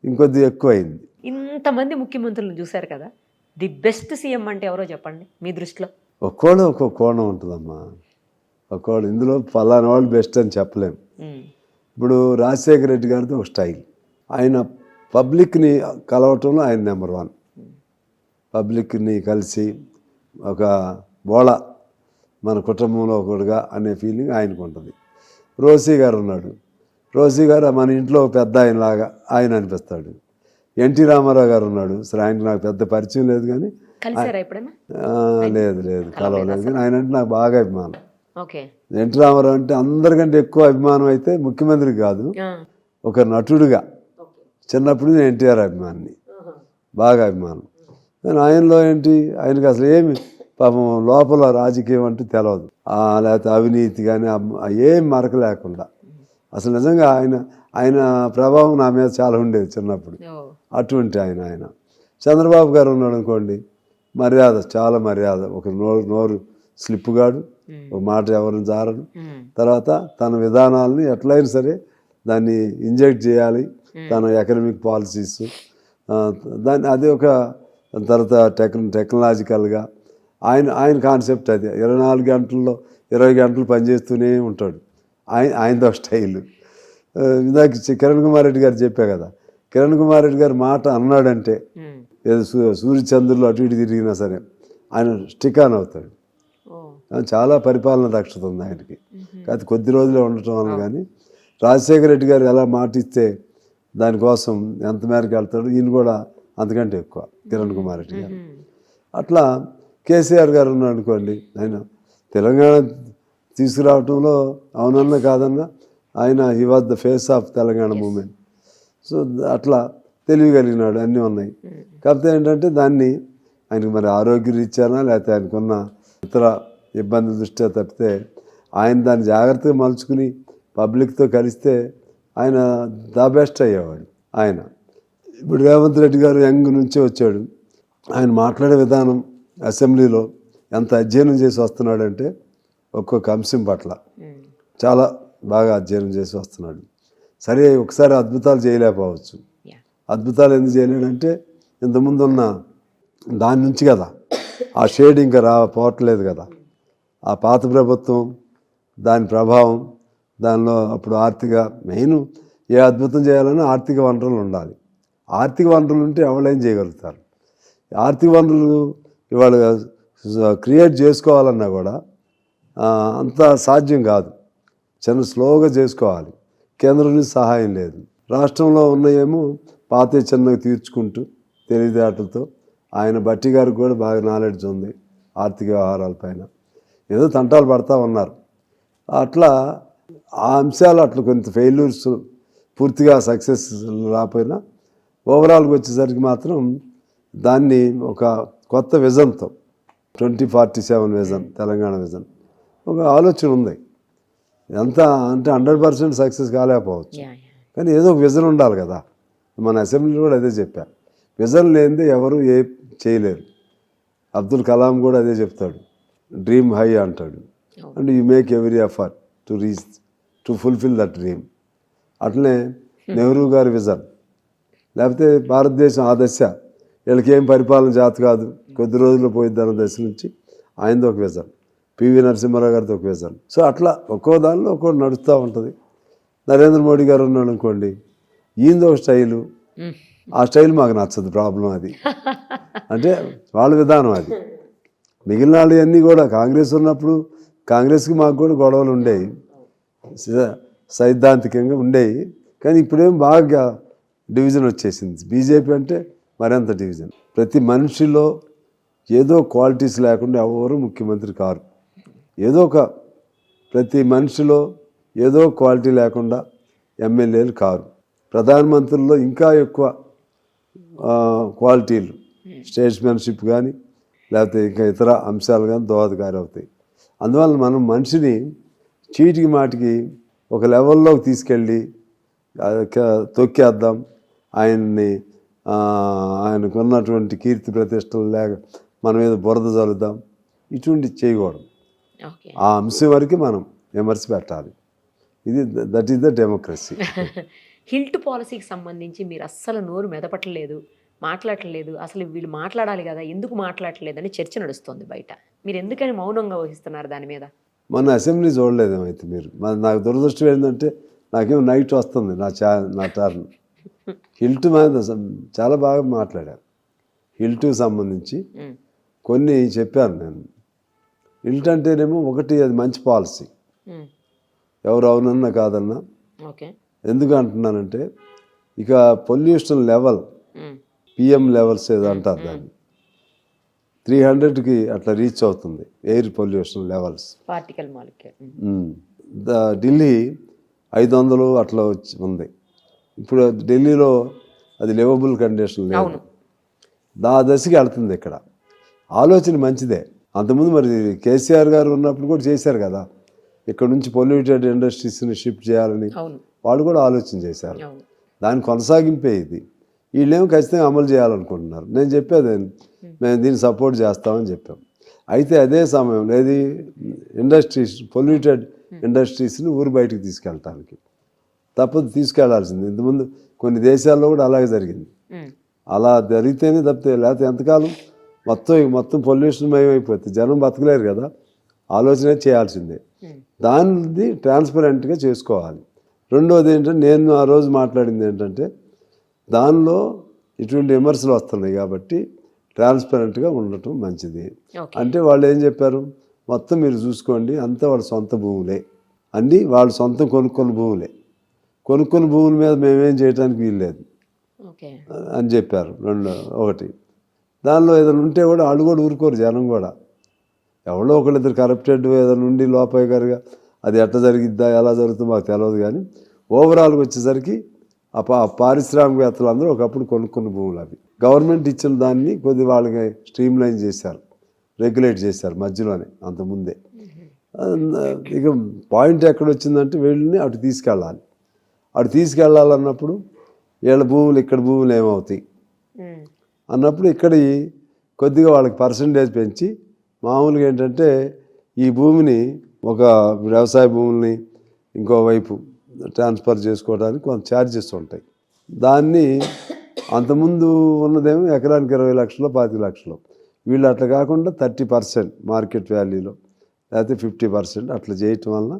ఇంకొద్ది ఎక్కువైంది. ఇంతమంది ముఖ్యమంత్రులను చూశారు కదా, ది బెస్ట్ సీఎం అంటే ఎవరో చెప్పండి మీ దృష్టిలో. ఒక్కోళ్ళు ఒక్కో కోణం ఉంటుందమ్మా, ఒక్కోళ్ళు ఇందులో ఫలానా వాళ్ళు బెస్ట్ అని చెప్పలేం. ఇప్పుడు రాజశేఖర రెడ్డి గారితో ఒక స్టైల్, ఆయన పబ్లిక్ని కలవటంలో ఆయన నెంబర్ 1. పబ్లిక్ని కలిసి ఒక బోళ మన కుటుంబంలో ఒకడుగా అనే ఫీలింగ్ ఆయనకు ఉంటుంది. రోసీ గారు ఉన్నాడు, రోసీ గారు మన ఇంట్లో పెద్ద ఆయనలాగా ఆయన అనిపిస్తాడు. ఎన్టీ రామారావు గారు ఉన్నాడు, సరే ఆయనకు నాకు పెద్ద పరిచయం లేదు కానీ లేదు కలవలేదు, కానీ ఆయన అంటే నాకు బాగా అభిమానం. ఎన్టీ రామారావు అంటే అందరికంటే ఎక్కువ అభిమానం అయితే ముఖ్యమంత్రికి కాదు, ఒక నటుడుగా చిన్నప్పుడు నేను ఎన్టీఆర్ అభిమాని, బాగా అభిమానం. కానీ ఆయనలో ఏంటి, ఆయనకి అసలు ఏమి పాపం లోపల రాజకీయం అంటూ తెలియదు, లేకపోతే అవినీతి కానీ ఏం మరక లేకుండా, అసలు నిజంగా ఆయన ప్రభావం నా మీద చాలా ఉండేది చిన్నప్పుడు. అటువంటి ఆయన చంద్రబాబు గారు ఉన్నాడు అనుకోండి, మర్యాద, చాలా మర్యాద, ఒక నోరు స్లిప్పుగాడు, ఒక మాట ఎవరిని జారడు. తర్వాత తన విధానాలని ఎట్లయినా సరే దాన్ని ఇంజెక్ట్ చేయాలి, తన ఎకనామిక్ పాలసీస్ దాన్ని, అది ఒక తర్వాత టెక్నాలజికల్గా ఆయన కాన్సెప్ట్ అది. 24 గంటల్లో 20 గంటలు పనిచేస్తూనే ఉంటాడు, ఆయనతో స్టైల్. ఇందాక కిరణ్ కుమార్ రెడ్డి గారు చెప్పా కదా, కిరణ్ కుమార్ రెడ్డి గారు మాట అన్నాడంటే ఏదో సూర్యచంద్రులు అటు ఇటు తిరిగినా సరే ఆయన స్టిక్ ఆన్ అవుతాడు. చాలా పరిపాలన దక్షత ఉంది ఆయనకి, కాకపోతే కొద్ది రోజులే ఉండటం వల్ల. కానీ రాజశేఖర రెడ్డి గారు ఎలా మాటిస్తే దానికోసం ఎంత మేరకు వెళ్తాడు, ఈయన కూడా అంతకంటే ఎక్కువ కిరణ్ కుమార్ రెడ్డి గారు. అట్లా కేసీఆర్ గారు ఉన్నాడు అనుకోండి, ఆయన తెలంగాణ తీసుకురావటంలో అవునన్నా కాదన్నా ఆయన he was the face of Telangana movement. So అట్లా తెలియగలిగినాడు, అన్నీ ఉన్నాయి. కాకపోతే ఏంటంటే దాన్ని ఆయనకు మరి ఆరోగ్య రీత్యానా లేకపోతే ఆయనకున్న ఇతర ఇబ్బంది దృష్ట్యా తప్పితే ఆయన దాన్ని జాగ్రత్తగా మలుచుకుని పబ్లిక్తో కలిస్తే ఆయన ద బెస్ట్ అయ్యేవాడు. ఆయన ఇప్పుడు రేవంత్ రెడ్డి గారు యంగ్ నుంచే వచ్చాడు, ఆయన మాట్లాడే విధానం అసెంబ్లీలో ఎంత అధ్యయనం చేసి వస్తున్నాడంటే ఒక్కొక్క అంశం పట్ల చాలా బాగా అధ్యయనం చేసి వస్తున్నాడు. సరే ఒకసారి అద్భుతాలు చేయలేకపోవచ్చు, అద్భుతాలు ఎందుకు చేయలేడంటే ఇంతకుముందు ఉన్న దాని నుంచి కదా, ఆ షేడ్ ఇంకా పోవట్లేదు కదా, ఆ పాత ప్రభుత్వం దాని ప్రభావం, దానిలో అప్పుడు ఆర్థిక మెయిన్ ఏ అద్భుతం చేయాలన్నా ఆర్థిక వనరులు ఉండాలి. ఆర్థిక వనరులు ఉంటే ఎవరైనా చేయగలుగుతారు. ఆర్థిక వనరులు ఇవాళ క్రియేట్ చేసుకోవాలన్నా కూడా అంత సాధ్యం కాదు, చిన్న స్లోగా చేసుకోవాలి. కేంద్రం నుంచి సహాయం లేదు. రాష్ట్రంలో ఉన్నాయేమో పాత చిన్నగా తీర్చుకుంటూ తెలివితేటలతో, ఆయన బట్టి గారికి కూడా బాగా నాలెడ్జ్ ఉంది ఆర్థిక వ్యవహారాలపైన, ఏదో తంటాలు పడతా ఉన్నారు. అట్లా ఆ అంశాలు అట్లా కొంత ఫెయిల్యూర్స్, పూర్తిగా సక్సెస్ రాకపోయినా ఓవరాల్గా వచ్చేసరికి మాత్రం దాన్ని ఒక కొత్త విజన్తో 2047 విజన్, తెలంగాణ విజన్, ఒక ఆలోచన ఉంది. ఎంత అంటే 100% సక్సెస్ కాలేకపోవచ్చు, కానీ ఏదో ఒక విజన్ ఉండాలి కదా. మన అసెంబ్లీలో కూడా అదే చెప్పా, విజన్ లేనిదే ఎవరు ఏ చేయలేరు. అబ్దుల్ కలాం కూడా అదే చెప్తాడు, డ్రీమ్ హై అంటాడు, and you make every effort to fulfil that dream. అట్లనే నెహ్రూ గారి విజన్, లేకపోతే భారతదేశం ఆ దశ, వీళ్ళకి ఏం పరిపాలన జాత కాదు, కొద్ది రోజుల్లో పోయిద్దన్న దశ నుంచి ఆయనది ఒక విజన్, పివి నరసింహారావు గారితో ఒక విజన్. సో అట్లా ఒక్కో దానిలో ఒక్కో నడుస్తూ ఉంటుంది. నరేంద్ర మోడీ గారు ఉన్నాడు అనుకోండి, ఈయనదో ఒక స్టైలు, ఆ స్టైల్ మాకు నచ్చదు, ప్రాబ్లం అది. అంటే వాళ్ళ విధానం అది. మిగిలిన వాళ్ళు అన్నీ కూడా కాంగ్రెస్ ఉన్నప్పుడు కాంగ్రెస్కి మాకు కూడా గొడవలు ఉండేవి, సైద్ధాంతికంగా ఉండేవి. కానీ ఇప్పుడేం బాగా డివిజన్ వచ్చేసింది. బీజేపీ అంటే మరింత డివిజన్. ప్రతి మనిషిలో ఏదో క్వాలిటీస్ లేకుండా ఎవరు ముఖ్యమంత్రి కారు. ఏదో ఒక ప్రతి మనిషిలో ఏదో క్వాలిటీ లేకుండా ఎమ్మెల్యేలు కారు. ప్రధానమంత్రుల్లో ఇంకా ఎక్కువ క్వాలిటీలు, స్టేట్స్మెన్షిప్ కానీ లేకపోతే ఇంకా ఇతర అంశాలు కానీ దోహదకారి అవుతాయి. అందువల్ల మనం మనిషిని చీటికి మాటికి ఒక లెవెల్లోకి తీసుకెళ్ళి తొక్కేద్దాం, ఆయనకు ఉన్నటువంటి కీర్తి ప్రతిష్టలు లేక మన మీద బురద చల్లుదాం, ఇటువంటి చేయకూడదు. ఆ అంశం వరకు మనం విమర్శ పెట్టాలి. That is the democracy. HILT పాలసీకి సంబంధించి మీరు అస్సలు నోరు మెదపట్లేదు, మాట్లాడలేదు. అసలు వీళ్ళు మాట్లాడాలి కదా, ఎందుకు మాట్లాడలేదు అని చర్చ నడుస్తుంది బయట. మీరు ఎందుకని మౌనంగా వహిస్తున్నారు దాని మీద? మన అసెంబ్లీ చూడలేదేమైతే మీరు. నాకు దురదృష్టం ఏంటంటే నాకేమో నైట్ వస్తుంది నా టర్న్. హిల్ట్ మీద చాలా బాగా మాట్లాడారు. హిల్ట్కి సంబంధించి కొన్ని చెప్పాను నేను. హిల్ట్ అంటేనేమో ఒకటి, అది మంచి పాలసీ, ఎవరు అవునన్నా కాదన్నా. ఎందుకు అంటున్నానంటే ఇక పొల్యూషన్ లెవెల్, పిఎం లెవెల్స్ ఏదో అంటారు దాన్ని, 300కి అట్లా రీచ్ అవుతుంది air pollution levels. Particle molecule. Delhi 500 అట్లా ఉంది. ఇప్పుడు ఢిల్లీలో అది లివబుల్ కండిషన్ లేదు, దశకి వెళ్తుంది. ఇక్కడ ఆలోచన మంచిదే. అంతకుముందు మరి కేసీఆర్ గారు ఉన్నప్పుడు కూడా చేశారు కదా, ఇక్కడ నుంచి పొల్యూటెడ్ ఇండస్ట్రీస్ని షిఫ్ట్ చేయాలని వాళ్ళు కూడా ఆలోచన చేశారు. దాని కొనసాగింపే ఇది. వీళ్ళేమో ఖచ్చితంగా అమలు చేయాలనుకుంటున్నారు. నేను చెప్పేది మేము దీన్ని సపోర్ట్ చేస్తామని చెప్పాం. అయితే అదే సమయంలో ఏది ఇండస్ట్రీస్, పొల్యూటెడ్ ఇండస్ట్రీస్ని ఊరు బయటికి తీసుకెళ్ళటానికి తప్పదు, తీసుకెళ్లాల్సింది. ఇంతకుముందు కొన్ని దేశాల్లో కూడా అలాగే జరిగింది. అలా జరిగితేనే తప్పితే, లేకపోతే ఎంతకాలం మొత్తం పొల్యూషన్ మయమైపోతుంది, జనం బతకలేరు కదా. ఆలోచన చేయాల్సిందే. దాన్ని ట్రాన్స్పరెంట్గా చేసుకోవాలి. రెండోది ఏంటంటే, నేను ఆ రోజు మాట్లాడింది ఏంటంటే, దానిలో ఇటువంటి విమర్శలు వస్తున్నాయి కాబట్టి ట్రాన్స్పరెంట్గా ఉండటం మంచిది. అంటే వాళ్ళు ఏం చెప్పారు, మొత్తం మీరు చూసుకోండి, అంతా వాళ్ళ సొంత భూములే, అన్నీ వాళ్ళ సొంతం కొనుక్కున్న భూములే, కొనుక్కున్న భూముల మీద మేమేం చేయడానికి వీల్లేదు అని చెప్పారు. ఒకటి, దానిలో ఏదైనా ఉంటే కూడా వాళ్ళు కూడా ఊరుకోరు, జనం కూడా. ఎవరో ఒకళ్ళిద్దరు కరప్టెడ్ ఏదైనా ఉండి లోపాయగారుగా అది ఎట్లా జరిగిద్దా, ఎలా జరుగుతుందో మాకు తెలియదు. కానీ ఓవరాల్గా వచ్చేసరికి ఆ పారిశ్రామికవేత్తలు అందరూ ఒకప్పుడు కొనుక్కున్న భూములు అవి. గవర్నమెంట్ ఇచ్చిన దాన్ని కొద్ది వాళ్ళకి స్ట్రీమ్ లైన్ చేశారు, రెగ్యులేట్ చేశారు మధ్యలోనే, అంతకుముందే. ఇక పాయింట్ ఎక్కడ వచ్చిందంటే, వీళ్ళని అటు తీసుకెళ్ళాలి. అటు తీసుకెళ్ళాలన్నప్పుడు వీళ్ళ భూములు, ఇక్కడ భూములు ఏమవుతాయి అన్నప్పుడు ఇక్కడి కొద్దిగా వాళ్ళకి పర్సంటేజ్ పెంచి, మామూలుగా ఏంటంటే ఈ భూమిని, ఒక వ్యవసాయ భూముల్ని ఇంకోవైపు ట్రాన్స్ఫర్ చేసుకోవడానికి కొంత ఛార్జెస్ ఉంటాయి. దాన్ని అంతకుముందు ఉన్నదేమో ఎకరానికి 20 లక్షలు 25 లక్షలు, వీళ్ళు అట్లా కాకుండా 30% మార్కెట్ వాల్యూలో, లేకపోతే 50% అట్లా చేయటం వలన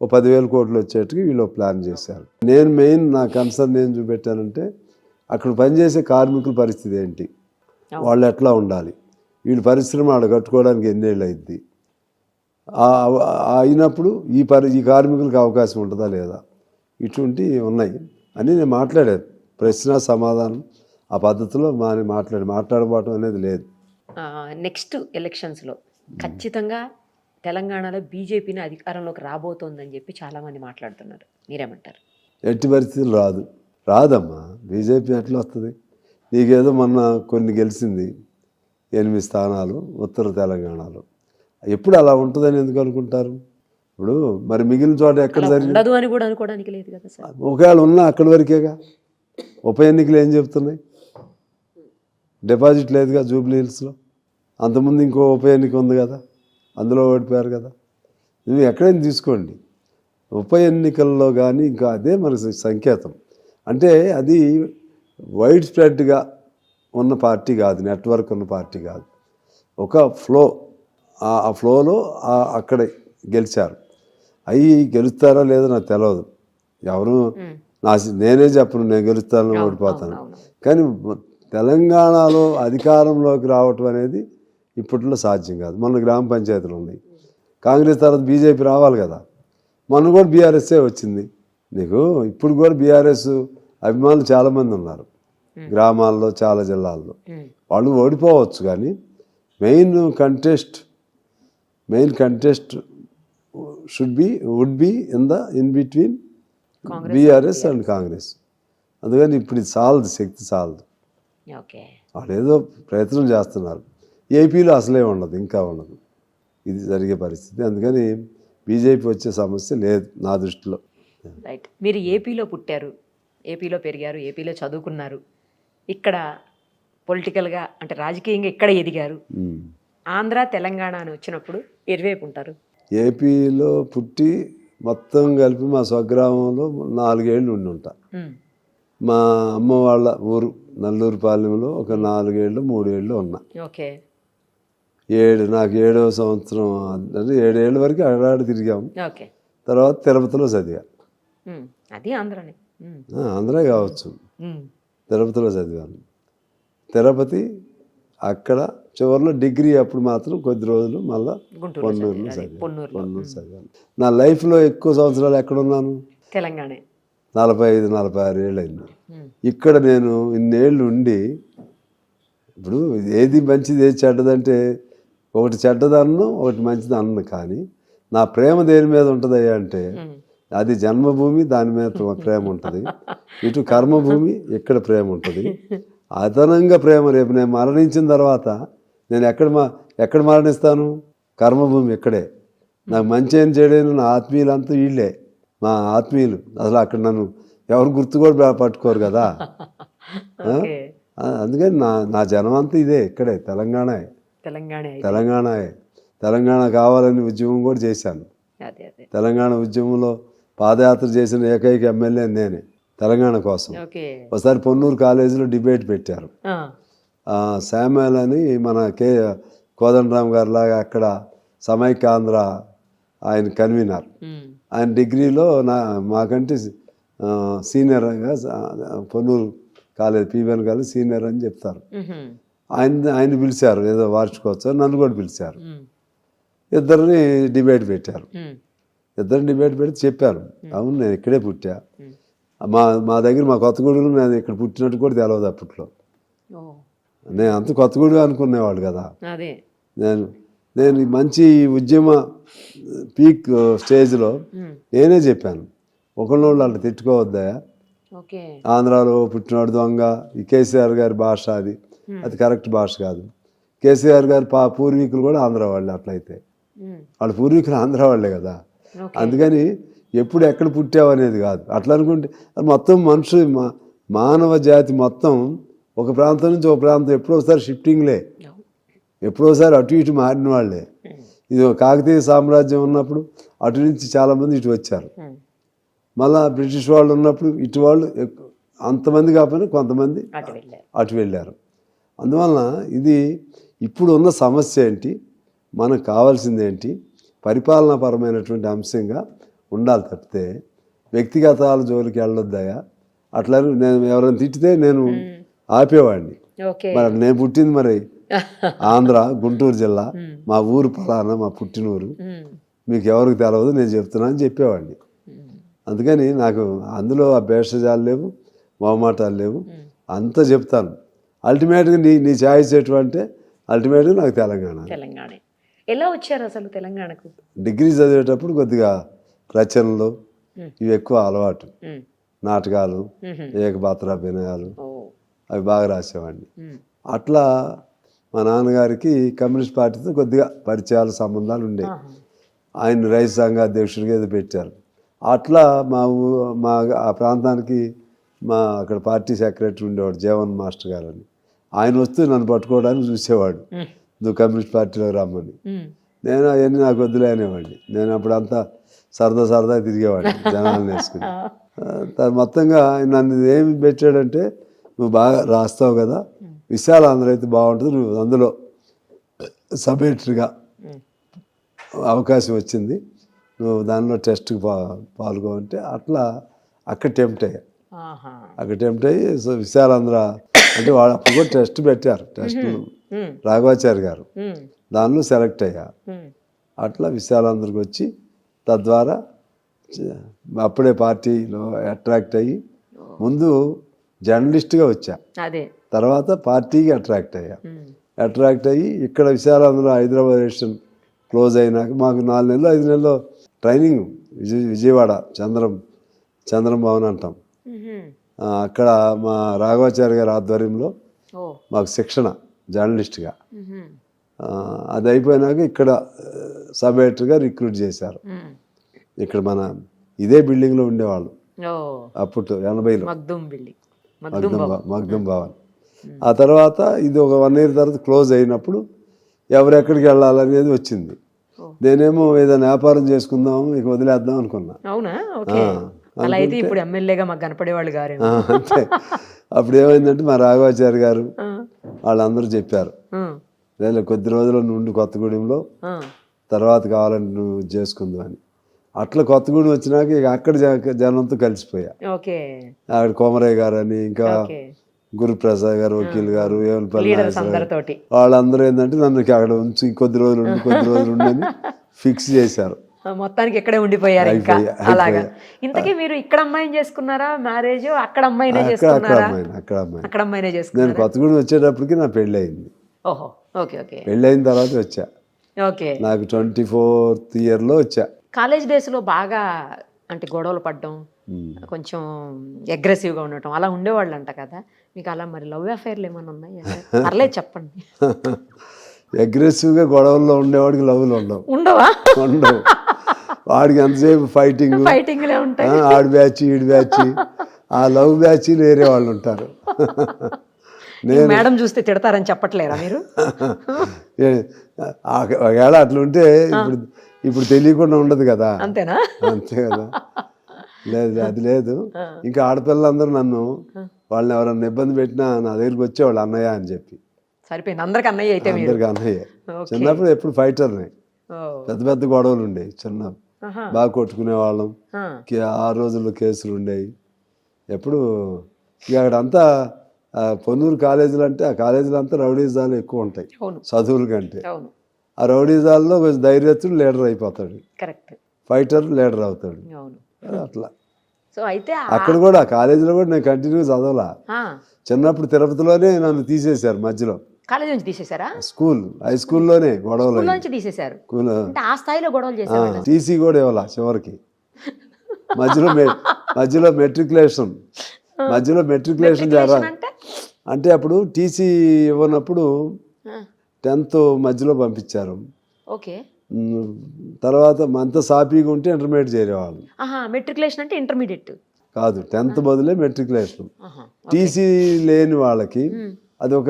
ఓ 10,000 కోట్లు వచ్చేట్టుగా వీళ్ళు ప్లాన్ చేశారు. నేను మెయిన్ నా కన్సర్న్ ఏం చూపెట్టానంటే, అక్కడ పనిచేసే కార్మికుల పరిస్థితి ఏంటి, వాళ్ళు ఎట్లా ఉండాలి, వీళ్ళు పరిశ్రమ ఆడ కట్టుకోవడానికి ఎన్నేళ్ళు అయింది, అయినప్పుడు ఈ కార్మికులకు అవకాశం ఉంటుందా లేదా, ఇటువంటివి ఉన్నాయి అని నేను మాట్లాడాను. ప్రశ్న సమాధానం ఆ పద్ధతిలో మాట్లాడబోవటం అనేది లేదు. నెక్స్ట్ ఎలక్షన్స్లో ఖచ్చితంగా తెలంగాణలో బీజేపీని అధికారంలోకి రాబోతోందని చెప్పి చాలామంది మాట్లాడుతున్నారు. మీరేమంటారు? ఎట్టి పరిస్థితులు రాదమ్మా. బీజేపీ ఎట్లా వస్తుంది? నీకేదో మొన్న కొన్ని గెలిచింది, 8 స్థానాలు ఉత్తర తెలంగాణలో. ఎప్పుడు అలా ఉంటుందని ఎందుకు అనుకుంటారు? ఇప్పుడు మరి మిగిలిన చోట ఎక్కడ జరిగింది అని కూడా అనుకోవడానికి లేదు కదా సార్. ఒకవేళ ఉన్నా అక్కడి వరకేగా. ఉప ఎన్నికలు ఏం చెప్తున్నాయి? డిపాజిట్ లేదుగా జూబ్లీ హిల్స్లో. అంతకుముందు ఇంకో ఉప ఎన్నిక ఉంది కదా, అందులో ఓడిపోయారు కదా. నువ్వు ఎక్కడైనా తీసుకోండి, ఉప ఎన్నికల్లో కానీ ఇంకా అదే మనకు సంకేతం. అంటే అది వైడ్ స్ప్రెడ్గా ఉన్న పార్టీ కాదు, నెట్వర్క్ ఉన్న పార్టీ కాదు. ఒక ఫ్లో, ఆ ఫ్లోలో అక్కడే గెలిచారు. అవి గెలుస్తారా లేదో నాకు తెలియదు. ఎవరు నేనే చెప్పను నేను గెలుస్తానని ఓడిపోతాను. కానీ తెలంగాణలో అధికారంలోకి రావటం అనేది ఇప్పట్లో సాధ్యం కాదు. మొన్న గ్రామ పంచాయతీలు ఉన్నాయి, కాంగ్రెస్ తర్వాత బీజేపీ రావాలి కదా. మొన్న కూడా బీఆర్ఎస్ఏ వచ్చింది. నీకు ఇప్పుడు కూడా బీఆర్ఎస్ అభిమానులు చాలామంది ఉన్నారు గ్రామాల్లో, చాలా జిల్లాల్లో. వాళ్ళు ఓడిపోవచ్చు, కానీ main contest would be in between BRS and Congress. అందుకని ఇప్పుడు ఇది చాలదు, శక్తి చాలదు. వాళ్ళు ఏదో ప్రయత్నం చేస్తున్నారు. ఏపీలో అసలే ఉండదు, ఇంకా ఉండదు. ఇది జరిగే పరిస్థితి. అందుకని బీజేపీ వచ్చే సమస్య లేదు నా దృష్టిలో. రైట్. మీరు ఏపీలో పుట్టారు, ఏపీలో పెరిగారు, ఏపీలో చదువుకున్నారు, ఇక్కడ పొలిటికల్గా అంటే రాజకీయంగా ఇక్కడ ఎదిగారు. ఆంధ్ర తెలంగాణ అని వచ్చినప్పుడు ఎటువైపు ఉంటారు? ఏపీలో పుట్టి మొత్తం కలిపి మా స్వగ్రామంలో 4 ఏళ్ళు ఉండి ఉంటా. మా అమ్మ వాళ్ళ ఊరు నల్లూరుపాలెంలో ఒక 4 ఏళ్ళు 3 ఏళ్ళు ఉన్నా. ఓకే. నాకు 7వ సంవత్సరం అంటే 7 ఏళ్ళ వరకు అడాడు తిరిగాము. ఓకే. తర్వాత తిరుపతిలో చదివా. అది ఆంధ్రనే. ఆంధ్ర కావచ్చు. తిరుపతిలో చదివాను. తిరుపతి అక్కడ చివరిలో డిగ్రీ అప్పుడు మాత్రం కొద్ది రోజులు మళ్ళా పొన్నూరులో చదివాను. నా లైఫ్లో ఎక్కువ సంవత్సరాలు ఎక్కడున్నాను? తెలంగాణ. 45-46 ఏళ్ళు అయింది. ఇక్కడ నేను ఇన్నేళ్ళు ఉండి ఇప్పుడు ఏది మంచిది ఏది చెడ్డదంటే ఒకటి చెడ్డదన్ను ఒకటి మంచిది అన్ను. కానీ నా ప్రేమ దేని మీద ఉంటుంది అంటే అది జన్మభూమి, దాని మీద ప్రేమ ఉంటుంది. ఇటు కర్మభూమి, ఇక్కడ ప్రేమ ఉంటుంది. అదనంగా ప్రేమ రేపు నేను మరణించిన తర్వాత నేను ఎక్కడ మరణిస్తాను? కర్మభూమి ఇక్కడే. నాకు మంచి ఏం చేయలేను. నా ఆత్మీయులంతా వీళ్ళే, మా ఆత్మీయులు. అసలు అక్కడ నన్ను ఎవరు గుర్తు కూడా పట్టుకోరు కదా. అందుకని నా జనం అంతా ఇదే, ఇక్కడే తెలంగాణ కావాలని ఉద్యమం కూడా చేశాను. తెలంగాణ ఉద్యమంలో పాదయాత్ర చేసిన ఏకైక ఎమ్మెల్యే నేనే తెలంగాణ కోసం. ఒకసారి పొన్నూరు కాలేజీలో డిబేట్ పెట్టారు. శామ్యుల్ అని మన కోదండరామ్ గారి లాగా అక్కడ సమైక్యాంధ్ర ఆయన కన్వీనర్. ఆయన డిగ్రీలో మాకంటే సీనియర్గా Ponnuru college PVN college senior అని చెప్తారు. ఆయన పిలిచారు ఏదో వార్షికోత్సవం, నన్ను కూడా పిలిచారు. ఇద్దరిని డిబేట్ పెట్టారు. డిబేట్ పెట్టి చెప్పారు, అవును నేను ఇక్కడే పుట్టా, మా దగ్గర మా కొత్తగూడెలో నేను ఇక్కడ పుట్టినట్టు కూడా తెలియదు అప్పట్లో. నేను అంత కొత్తగూడె అనుకునేవాడు కదా. నేను మంచి ఉద్యమ పీక్ స్టేజ్లో నేనే చెప్పాను, ఒకళ్ళోళ్ళు అట్లా తిట్టుకోవద్దా, ఆంధ్రాలో పుట్టినవాడు దొంగ, ఈ కేసీఆర్ గారి భాష అది కరెక్ట్ భాష కాదు. కేసీఆర్ గారి పూర్వీకులు కూడా ఆంధ్ర వాళ్ళే. అట్లయితే వాళ్ళ పూర్వీకులు ఆంధ్ర వాళ్ళే కదా. అందుకని ఎప్పుడు ఎక్కడ పుట్టావు అనేది కాదు. అట్లా అనుకుంటే మొత్తం మానవ జాతి మొత్తం ఒక ప్రాంతం నుంచి ఒక ప్రాంతం ఎప్పుడోసారి షిఫ్టింగ్లే, ఎప్పుడోసారి అటు ఇటు మారిన వాళ్ళే. ఇది కాకతీయ సామ్రాజ్యం ఉన్నప్పుడు అటు నుంచి చాలామంది ఇటు వచ్చారు. మళ్ళా బ్రిటిష్ వాళ్ళు ఉన్నప్పుడు ఇటు వాళ్ళు అంతమంది కాకపోయినా కొంతమంది అటు వెళ్ళారు. అందువలన ఇది ఇప్పుడు ఉన్న సమస్య ఏంటి, మనకు కావాల్సింది ఏంటి, పరిపాలనాపరమైనటువంటి అంశంగా ఉండాలి తప్పితే వ్యక్తిగతాల జోలికి వెళ్ళొద్దాయా. అట్లా నేను ఎవరైనా తిట్టితే నేను ఆపేవాడిని. మరి నేను పుట్టింది మరి ఆంధ్ర గుంటూరు జిల్లా, మా ఊరు ఫలానా, మా పుట్టినూరు, మీకు ఎవరికి తెలవదు నేను చెప్తున్నా అని చెప్పేవాడిని. అందుకని నాకు అందులో ఆ భేషజాలు లేవు, మొహమాటాలు లేవు, అంతా చెప్తాను. అల్టిమేట్గా నీ ఛాయిస్ ఎటువంటి అల్టిమేట్గా నాకు తెలంగాణ. ఎలా వచ్చారు అసలు తెలంగాణకు? డిగ్రీ చదివేటప్పుడు కొద్దిగా రచనలు ఇవి ఎక్కువ అలవాటు, నాటకాలు, ఏకపాత్రాభినయాలు అవి బాగా రాసేవాడిని. అట్లా మా నాన్నగారికి కమ్యూనిస్ట్ పార్టీతో కొద్దిగా పరిచయాలు సంబంధాలు ఉండేవి. ఆయన రైతు సంఘ అధ్యక్షుడిగా ఏదో పెట్టారు. అట్లా మా ఆ ప్రాంతానికి అక్కడ పార్టీ సెక్రటరీ ఉండేవాడు జీవన్ మాస్టర్ గారు అని. ఆయన వస్తూ నన్ను పట్టుకోవడానికి చూసేవాడు, నువ్వు కమ్యూనిస్ట్ పార్టీలో రమ్మని. నేను అవన్నీ నాకు వద్దులే అనేవాడిని. నేను అప్పుడు అంతా సరదా తిరిగేవాడిని జనాలను వేసుకుని. మొత్తంగా నన్ను ఏమి పెట్టాడంటే, నువ్వు బాగా రాస్తావు కదా, విశాల ఆంధ్ర అయితే బాగుంటుంది, నువ్వు అందులో సబ్ ఎడిటర్గా అవకాశం వచ్చింది, నువ్వు దానిలో టెస్ట్కి పాల్గొంటే అట్లా అక్కడ టెంప్ట్ అయ్యా. సో విశాలాంధ్ర అంటే వాళ్ళు అప్పుడు కూడా టెస్ట్ పెట్టారు, టెస్ట్ రాఘవాచారి గారు, దానిలో సెలెక్ట్ అయ్యా. అట్లా విశాలాంధ్రకి వచ్చి తద్వారా అప్పుడే పార్టీలో అట్రాక్ట్ అయ్యి, ముందు జర్నలిస్ట్గా వచ్చా, తర్వాత పార్టీకి అట్రాక్ట్ అయ్యి ఇక్కడ విశాలాంధ్ర హైదరాబాద్ ఎడిషన్ క్లోజ్ అయినాక మాకు 4 నెలలు 5 నెలలు ట్రైనింగ్ విజయవాడ చంద్రం భవన్ అంటాం, అక్కడ మా రాఘవాచారి గారి ఆధ్వర్యంలో మాకు శిక్షణ జర్నలిస్ట్గా. అది అయిపోయినాక ఇక్కడ సబ్ ఎడిటర్గా రిక్రూట్ చేశారు. ఇక్కడ మన ఇదే బిల్డింగ్లో ఉండేవాళ్ళు అప్పుడు 80లో మగ్దుం భవన్. ఆ తర్వాత ఇది ఒక 1 year తర్వాత క్లోజ్ అయినప్పుడు ఎవరెక్కడికి వెళ్ళాలనేది వచ్చింది. నేనేమో ఏదైనా వ్యాపారం చేసుకుందాము ఇక వదిలేద్దాం అనుకున్నా. అంతే. అప్పుడు ఏమైందంటే మా రాఘవాచారి గారు వాళ్ళందరూ చెప్పారు, లేదా కొద్ది రోజులు నుండి కొత్తగూడెంలో తర్వాత కావాలని నువ్వు చేసుకుందాం అని. అట్లా కొత్తగూడెం వచ్చినాక ఇక అక్కడ జనంతో కలిసిపోయా. అక్కడ కోమరయ్య గారు అని, ఇంకా గురుప్రసాద్ గారు, వకీల్ గారు, ఏమల్పల్లి వాళ్ళందరూ ఏంటంటే నన్ను అక్కడ ఉంచి కొద్ది రోజులు ఉండని ఫిక్స్ చేశారు. మొత్తానికి ఇక్కడే ఉండిపోయారు. ఇంకా అలాగా. ఇంతకీ మీరు ఇక్కడ అమ్మాయిని చేసుకున్నారా మ్యారేజ్? అక్కడ అమ్మాయినే చేసుకున్నారా? అక్కడ అమ్మాయినే చేసుకున్నారా? నేను కొత్తగూడెం వచ్చేటప్పటికి నా పెళ్ళి అయింది. ఓహో, ఓకే ఓకే. పెళ్ళి అయిన తర్వాత వచ్చా. ఓకే. నాకు 24th yearలో వచ్చా. కాలేజ్ డేస్లో బాగా అంటే గొడవలు పడడం, కొంచెం అగ్రెసివ్గా ఉండటం అలా ఉండేవాళ్ళు అంట కదా, మీకు అలా మరి లవ్ అఫైర్లు ఏమైనా ఉన్నాయా? పర్లేదు చెప్పండి. అగ్రెసివ్గా గొడవల్లో ఉండేవాడికి లవ్లు ఉండవు. వాడికి ఎంతసేపు ఫైటింగ్లే ఉంటాయి. ఆడి బ్యాచ్ ఈడి బ్యాచ్, ఆ లవ్ బ్యాచ్ వేరే వాళ్ళు ఉంటారు. మేడం చూస్తే తిడతారని చెప్పట్లేరా మీరు? ఒకవేళ అట్లుంటే ఇప్పుడు తెలియకుండా ఉండదు కదా. అంతేనా? అంతే కదా. లేదు అది లేదు. ఇంకా ఆడపిల్లలందరూ నన్ను వాళ్ళని ఎవరన్నా ఇబ్బంది పెట్టినా నా దగ్గరికి వచ్చేవాళ్ళు అన్నయ్య అని చెప్పి. సరిపోయింది. అందరికి అన్నయ్య అయితే అందరికి అన్నయ్య. చిన్నప్పుడు ఎప్పుడు ఫైటర్ని, పెద్ద పెద్ద గొడవలు ఉండేవి. చిన్నప్పుడు బాగా కొట్టుకునే వాళ్ళం. ఆ రోజుల్లో కేసులు ఉండేవి ఎప్పుడు. ఇక అక్కడంతా పొన్నూరు కాలేజీలు అంటే ఆ కాలేజీలు అంతా రౌడీజాలు ఎక్కువ ఉంటాయి చదువుల కంటే. ఆ రౌడీజాల్లో కొంచెం ధైర్యస్తుడు లీడర్ అయిపోతాడు, ఫైటర్ లీడర్ అవుతాడు. అట్లా అక్కడ కూడా కాలేజీలో కూడా నేను కంటిన్యూ చదవలా. చిన్నప్పుడు తిరుపతిలోనే నన్ను తీసేశారు మధ్యలో. కాలేజ్ నుంచి తీసేశారా? హై స్కూల్లోనే గొడవలు తీసేశారు. ఆ స్థాయిలో గొడవలు చేశారు. టీసీ కూడా ఇవ్వాల చివరికి. మధ్యలో మెట్రికులేషన్ జరగాలి అంటే అప్పుడు టీసీ ఇవ్వనప్పుడు 10th మధ్యలో పంపించారు. తర్వాత అంత సాఫీగా ఉంటే ఇంటర్మీడియట్ చేరేవాళ్ళు. మెట్రికులేషన్ అంటే ఇంటర్మీడియట్ కాదు, 10th బదులే మెట్రికులేషన్. టీసీ లేని వాళ్ళకి అది ఒక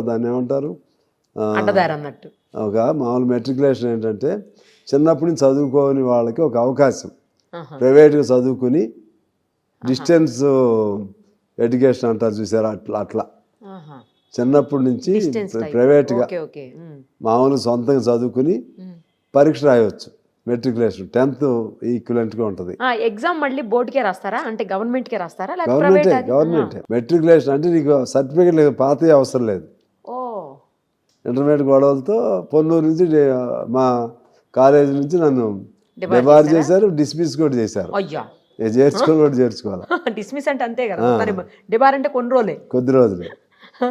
దాన్ని ఏమంటారు, అన్నట్టు. ఒక మామూలు మెట్రికులేషన్ ఏంటంటే చిన్నప్పటి నుంచి చదువుకోని వాళ్ళకి ఒక అవకాశం, ప్రైవేట్గా చదువుకుని డిస్టెన్స్ ఎడ్యుకేషన్ అంటారు చూసారా, అట్లా చిన్నప్పటి నుంచి ప్రైవేట్గా మామూలు సొంతంగా చదువుకుని పరీక్ష రాయవచ్చు. మెట్రికులేషన్ 10th ఈక్వలెంట్గా ఉంటుంది. ఎగ్జామ్ మళ్ళీ బోర్డుకే రాస్తారా? అంటే గవర్నమెంట్కే రాస్తారా? గవర్నమెంటే. మెట్రికులేషన్ అంటే నీకు సర్టిఫికేట్ లేదు, పాత అవసరం లేదు. ఇంటర్మీడియట్ గొడవలతో పొన్నూరు నుంచి మా కాలేజీ నుంచి నన్ను డిబార్ చేశారు, డిస్మిస్ కూడా చేశారు. చేర్చుకోవాలి. డిస్మిస్ అంటే అంతే కదా, డిబార్ అంటే కొద్ది రోజులే.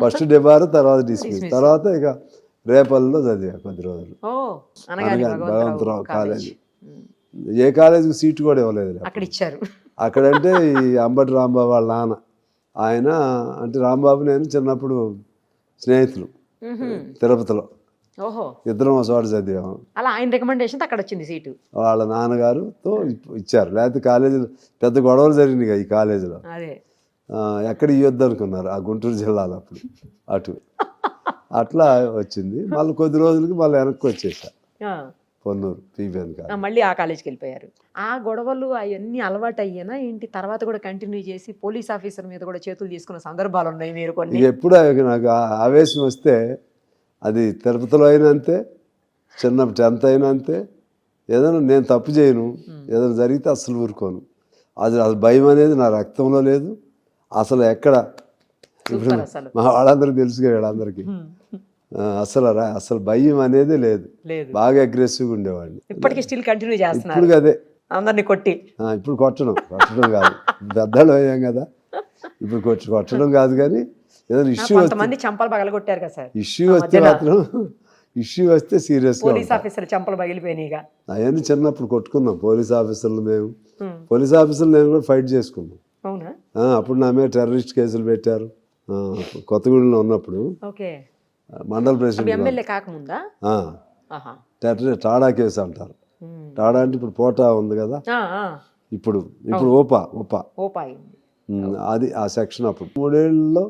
ఫస్ట్ డిబార్, తర్వాత డిస్మిస్, తర్వాత ఇక రేపల్లో చదివా కొద్ది రోజులు. భగవంతరావు కాలేజీ. ఏ కాలేజీకి సీటు కూడా ఇవ్వలేదు అక్కడ ఇచ్చారు. అక్కడంటే ఈ అంబటి రాంబాబు వాళ్ళ నాన్న, ఆయన అంటే రాంబాబు నేను చిన్నప్పుడు స్నేహితులు తిరుపతిలో. ఇద్దరం ఒక చోట చదివాము. అలా ఆయన రికమెండేషన్ అక్కడ వచ్చింది సీటు. వాళ్ళ నాన్నగారుతో ఇచ్చారు. లేకపోతే కాలేజీలో పెద్ద గొడవలు జరిగినాయి ఈ కాలేజీలో. ఎక్కడ ఇవ్వద్దు అనుకున్నారు ఆ గుంటూరు జిల్లాలో అప్పుడు. అట్లా వచ్చింది. మళ్ళీ కొద్ది రోజులకి మళ్ళీ వెనక్కి వచ్చేసా పొన్నూరు పీబీఎన్ కాలేజ్. మళ్ళీ ఆ కాలేజ్కి వెళ్ళిపోయారు. ఆ గొడవలు అవన్నీ అలవాటు అయ్యానా ఏంటి? తర్వాత కూడా కంటిన్యూ చేసి పోలీస్ ఆఫీసర్ మీద కూడా చేతులు తీసుకున్న సందర్భాలు ఉన్నాయి మీరు కొన్ని? ఎప్పుడు నాకు ఆవేశం వస్తే అది తిరుపతిలో అయినా అంతే, చిన్న 10th అయినా అంతే. ఏదైనా నేను తప్పు చేయను, ఏదైనా జరిగితే అసలు ఊరుకోను. అది భయం అనేది నా రక్తంలో లేదు అసలు. ఎక్కడ ఇప్పుడు మా వాళ్ళందరికీ తెలుసు వీళ్ళందరికీ అసలు భయం అనేది లేదు. బాగా అగ్రెసివ్గా ఉండేవాడిని. ఇప్పటికీ స్టిల్ కంటిన్యూ చేస్తున్నారు? ఇప్పుడు అదే అందరినీ కొట్టి. ఇప్పుడు కొట్టడం కాదు, పెద్దలు అయ్యాం కదా, ఇప్పుడు కొట్టడం కాదు. కానీ ఏదైనా ఇష్యూ చంపలు పగలగొట్టారు కదా సార్. ఇష్యూ వస్తే సీరియస్. పోలీస్ ఆఫీసర్ చంపలు పగిలిపోయినాయిగా. అవన్నీ చిన్నప్పుడు కొట్టుకున్నాం పోలీస్ ఆఫీసర్లు. మేము పోలీస్ ఆఫీసర్లు నేను కూడా ఫైట్ చేసుకున్నాం. అప్పుడు నా మీద టెర్రరిస్ట్ కేసులు పెట్టారు కొత్తగూడెంలో ఉన్నప్పుడు. మండల ప్రెసిడెంట్ ఎమ్మెల్యే కాకముందా? ఆ, ఆహా. టాడా కేసు అంటారు. టాడా అంటే ఇప్పుడు పోటా ఉంది కదా, ఆ, ఆ. ఇప్పుడు ఓపా ఓపాయి. అది ఆ సెక్షన్. అప్పుడు 3 ఏళ్ళలో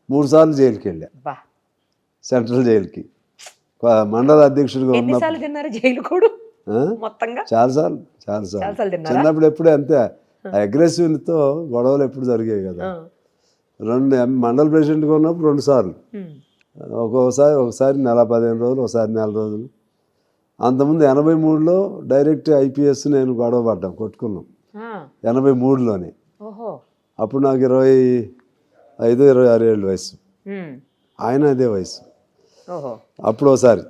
3 సార్లు జైలుకి వెళ్ళా, బా, సెంట్రల్ జైలుకి. మండల అధ్యక్షుడిగా ఉన్నప్పుడు ఎన్నిసార్లు తిన్నారు జైలు కూడా మొత్తంగా? చాలాసార్లు చాలాసార్లు తిన్నారా? చిన్నప్పుడు ఎప్పుడే అంతే, అగ్రెసివ్తో గొడవలు ఎప్పుడు జరిగాయి కదా. మండల ప్రెసిడెంట్గా ఉన్నప్పుడు 2 సార్లు, ఒకసారి నెల 15 రోజులు, ఒకసారి నెల రోజులు. అంతకుముందు 83లో డైరెక్ట్ ఐపీఎస్ నేను గొడవ పడ్డాం, కొట్టుకున్నాం 83లోనే. ఓహో. అప్పుడు నాకు 25-26 ఏళ్ళు వయసు, ఆయన అదే వయసు. ఓహో. అప్పుడు ఒకసారి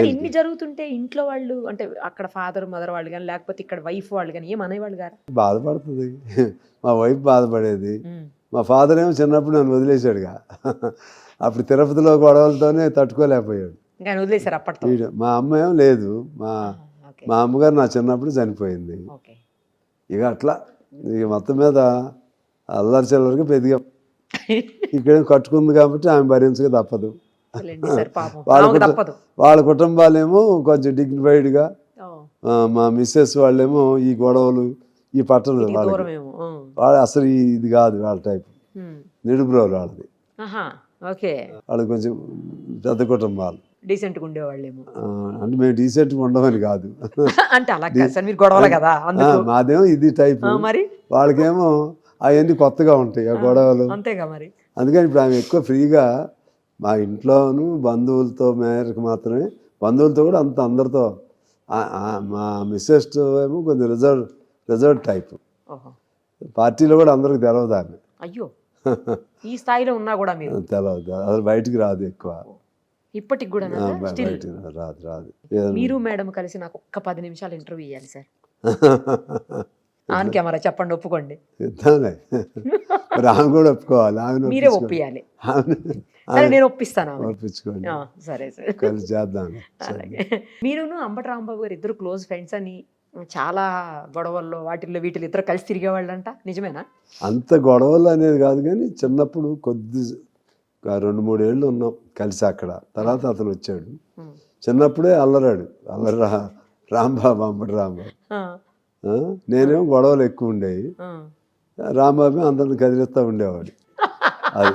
ఇన్ని జరుగుతుంటే ఇంట్లో వాళ్ళు అంటే అక్కడ ఫాదర్ మదర్ వాళ్ళు కానీ లేకపోతే ఇక్కడ వైఫ్ వాళ్ళు కానీ ఏమనేవాళ్ళు గారు? బాధపడుతుంది, మా వైఫ్ బాధపడేది. మా ఫాదర్ ఏమో చిన్నప్పుడు నన్ను వదిలేశాడుగా, అప్పుడు తిరుపతిలో గొడవలతోనే తట్టుకోలేకపోయాడు, ఇంకా వదిలేశారు అప్పట్లో. మా అమ్మ ఏం లేదు, మా అమ్మగారు నా చిన్నప్పుడు చనిపోయింది. ఇక అట్లా ఇక మొత్తం మీద అల్లరి చిల్లరికి పెరిగాం. ఇక్కడేం కట్టుకుంది కాబట్టి ఆమె భరించక తప్పదు. వాళ్ళ కుటుంబాలేమో కొంచెం డిగ్నిఫైడ్గా, మా మిస్సెస్ వాళ్ళేమో ఈ గొడవలు ఈ పట్టణం వాళ్ళు అసలు ఇది కాదు వాళ్ళ టైప్, నిడుబ్రోలు వాళ్ళది. వాళ్ళది కొంచెం పెద్ద కుటుంబాలు, డీసెంట్గా ఉండేవాళ్ళేమో. అంటే మేము డీసెంట్గా ఉండమని కాదు, అంటే అలా మీరు గొడవలు కదా, మాదేమో ఇది టైప్, మరి వాళ్ళకేమో అవన్నీ కొత్తగా ఉంటాయి ఆ గొడవలు. అంతేగా మరి. అందుకని ఇప్పుడు ఆమె ఎక్కువ ఫ్రీగా మా ఇంట్లోనూ బంధువులతో మేరకు మాత్రమే, బంధువులతో కూడా అంత అందరితో. మా మిస్సెస్ ఏమో కొంచెం రిజర్వ్ టైప్, పార్టీలో కూడా అందరికి తెలవదు ఆమె. అయ్యో, ఈ స్థాయిలో ఉన్నా కూడా మీరు తెలవదు, అసలు బయటికి రాదు ఎక్కువ, ఇప్పటికి కూడా రాదు. మీరు మేడం కలిసి నాకు ఒక్క 10 నిమిషాలు ఇంటర్వ్యూ ఇవ్వాలి సార్. ఆన్ కెమెరా చెప్పండి, ఒప్పుకోండి. ఆమె కూడా ఒప్పుకోవాలి, మీరే ఒప్పియాలి. సరే, నేను ఒప్పిస్తాను, ఒప్పించుకోండి. సరే సార్, కలిసి చేద్దాం. మీరును అంబటి రాంబాబు గారు ఇద్దరు క్లోజ్ ఫ్రెండ్స్ అని, చాలా గొడవల్లో వాటిల్లో వీటిలో ఇద్దరు కలిసి తిరిగేవాళ్ళంట, నిజమేనా? అంత గొడవలు అనేది కాదు కానీ చిన్నప్పుడు కొద్ది 2-3 ఏళ్ళు ఉన్నాం కలిసి అక్కడ. తర్వాత అతను వచ్చాడు, చిన్నప్పుడే అల్లరి రాంబాబు, అంబటి రాంబాబు. నేనేమో గొడవలు ఎక్కువ ఉండేవి, రాంబాబు అందరిని కదిలిస్తూ ఉండేవాడు. అది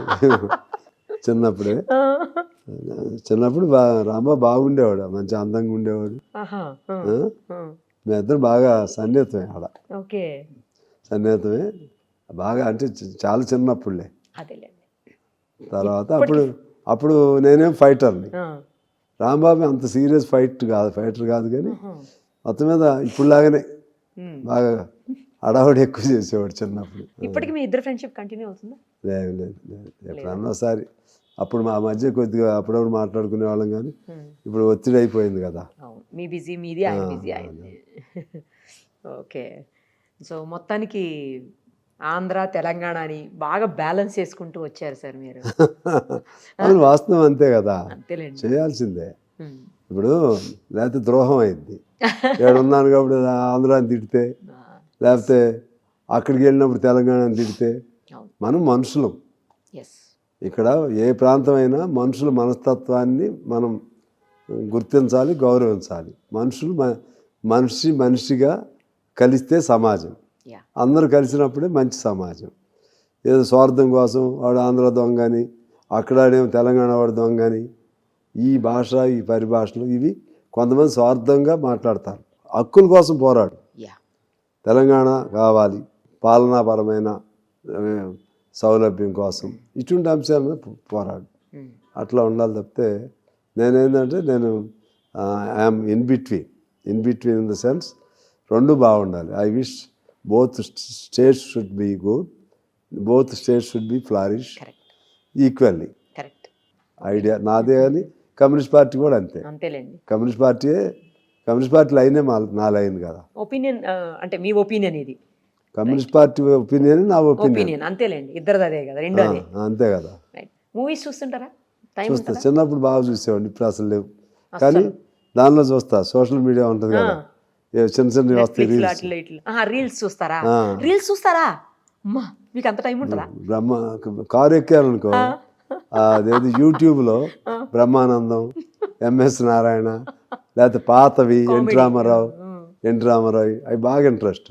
చిన్నప్పుడు రాంబాబు బాగుండేవాడు, మంచి అందంగా ఉండేవాడు. మేమిద్దరు బాగా సన్నిహితమే, ఆడ సన్నిహితమే బాగా, అంటే చాలా చిన్నప్పుడులే. తర్వాత అప్పుడు నేనేం ఫైటర్ని, రాంబాబు అంత సీరియస్ ఫైటర్ కాదు కానీ మొత్తం మీద ఇప్పుడులాగానే బాగా అడావుడి ఎక్కువ చేసేవాడు చిన్నప్పుడు. ఇప్పటికి మీ ఇద్దరు ఫ్రెండ్షిప్ కంటిన్యూ అవుతుందా? లేదు, ఎప్పుడన్నా ఒకసారి. అప్పుడు మా మధ్య కొద్దిగా అప్పుడప్పుడు మాట్లాడుకునే వాళ్ళం కానీ ఇప్పుడు ఒత్తిడి అయిపోయింది కదా. మీ బిజీ మీది, ఆయన బిజీ అయింది. ఓకే, సో మొత్తానికి ఆంధ్ర తెలంగాణ అని బాగా బ్యాలెన్స్ చేసుకుంటూ వచ్చారు సార్ మీరు. అవును, వాస్తవం అంతే కదా, అంతేలేండి, చేయాల్సిందే. ఇప్పుడు లేకపోతే ద్రోహం అయింది, ఉన్నాను కాబట్టి ఆంధ్రాని తిడితే, లేకపోతే అక్కడికి వెళ్ళినప్పుడు తెలంగాణని తిడితే. మనం మనుషులం, ఇక్కడ ఏ ప్రాంతమైనా మనుషుల మనస్తత్వాన్ని మనం గుర్తించాలి, గౌరవించాలి. మనిషిగా కలిస్తే సమాజం, అందరూ కలిసినప్పుడే మంచి సమాజం. ఏదో స్వార్థం కోసం వాడు ఆంధ్ర దొంగని, అక్కడేమో తెలంగాణ వాడు దొంగని, ఈ భాష ఈ పరిభాషలు ఇవి కొంతమంది స్వార్థంగా మాట్లాడతారు. హక్కుల కోసం పోరాడు, తెలంగాణ కావాలి, పాలనాపరమైన సౌలభ్యం కోసం, ఇటువంటి అంశాల మీద పోరాడు. అట్లా ఉండాలి తప్పితే నేనేంటంటే నేను I'm in between in the sense, రెండు బాగుండాలి. I wish both states should be good, both states should be flourish equally. Correct idea నాదే. కానీ కమ్యూనిస్ట్ పార్టీ కూడా అంతే. అంతేలేండి, కమ్యూనిస్ట్ పార్టీ లైనే నా లైన్ కదా. ఒపీనియన్ అంటే మీ ఒపీనియన్ ఇది, కమ్యూనిస్ట్ పార్టీ ఒపీనియన్ నా ఒపీనియన్. అంతేలేండి, ఇద్దరు అదే కదా, రెండు అదే. అంతే కదా. మూవీస్ చూస్తుంటారా? చూస్తా, చిన్నప్పుడు బాగా చూసేవాడిని, ఇప్పుడు అసలు లేవు. కానీ దానిలో చూస్తా, సోషల్ మీడియా ఉంటుంది కదా, చిన్న వస్తాయి రీల్స్ చూస్తారా? అమ్మా, మీకు అంత టైం ఉంటుందా? కారు ఎక్కారనుకో అదేది యూట్యూబ్లో బ్రహ్మానందం, ఎంఎస్ నారాయణ, లేకపోతే పాతవి ఎన్టీ రామారావు అవి బాగా ఇంట్రెస్ట్.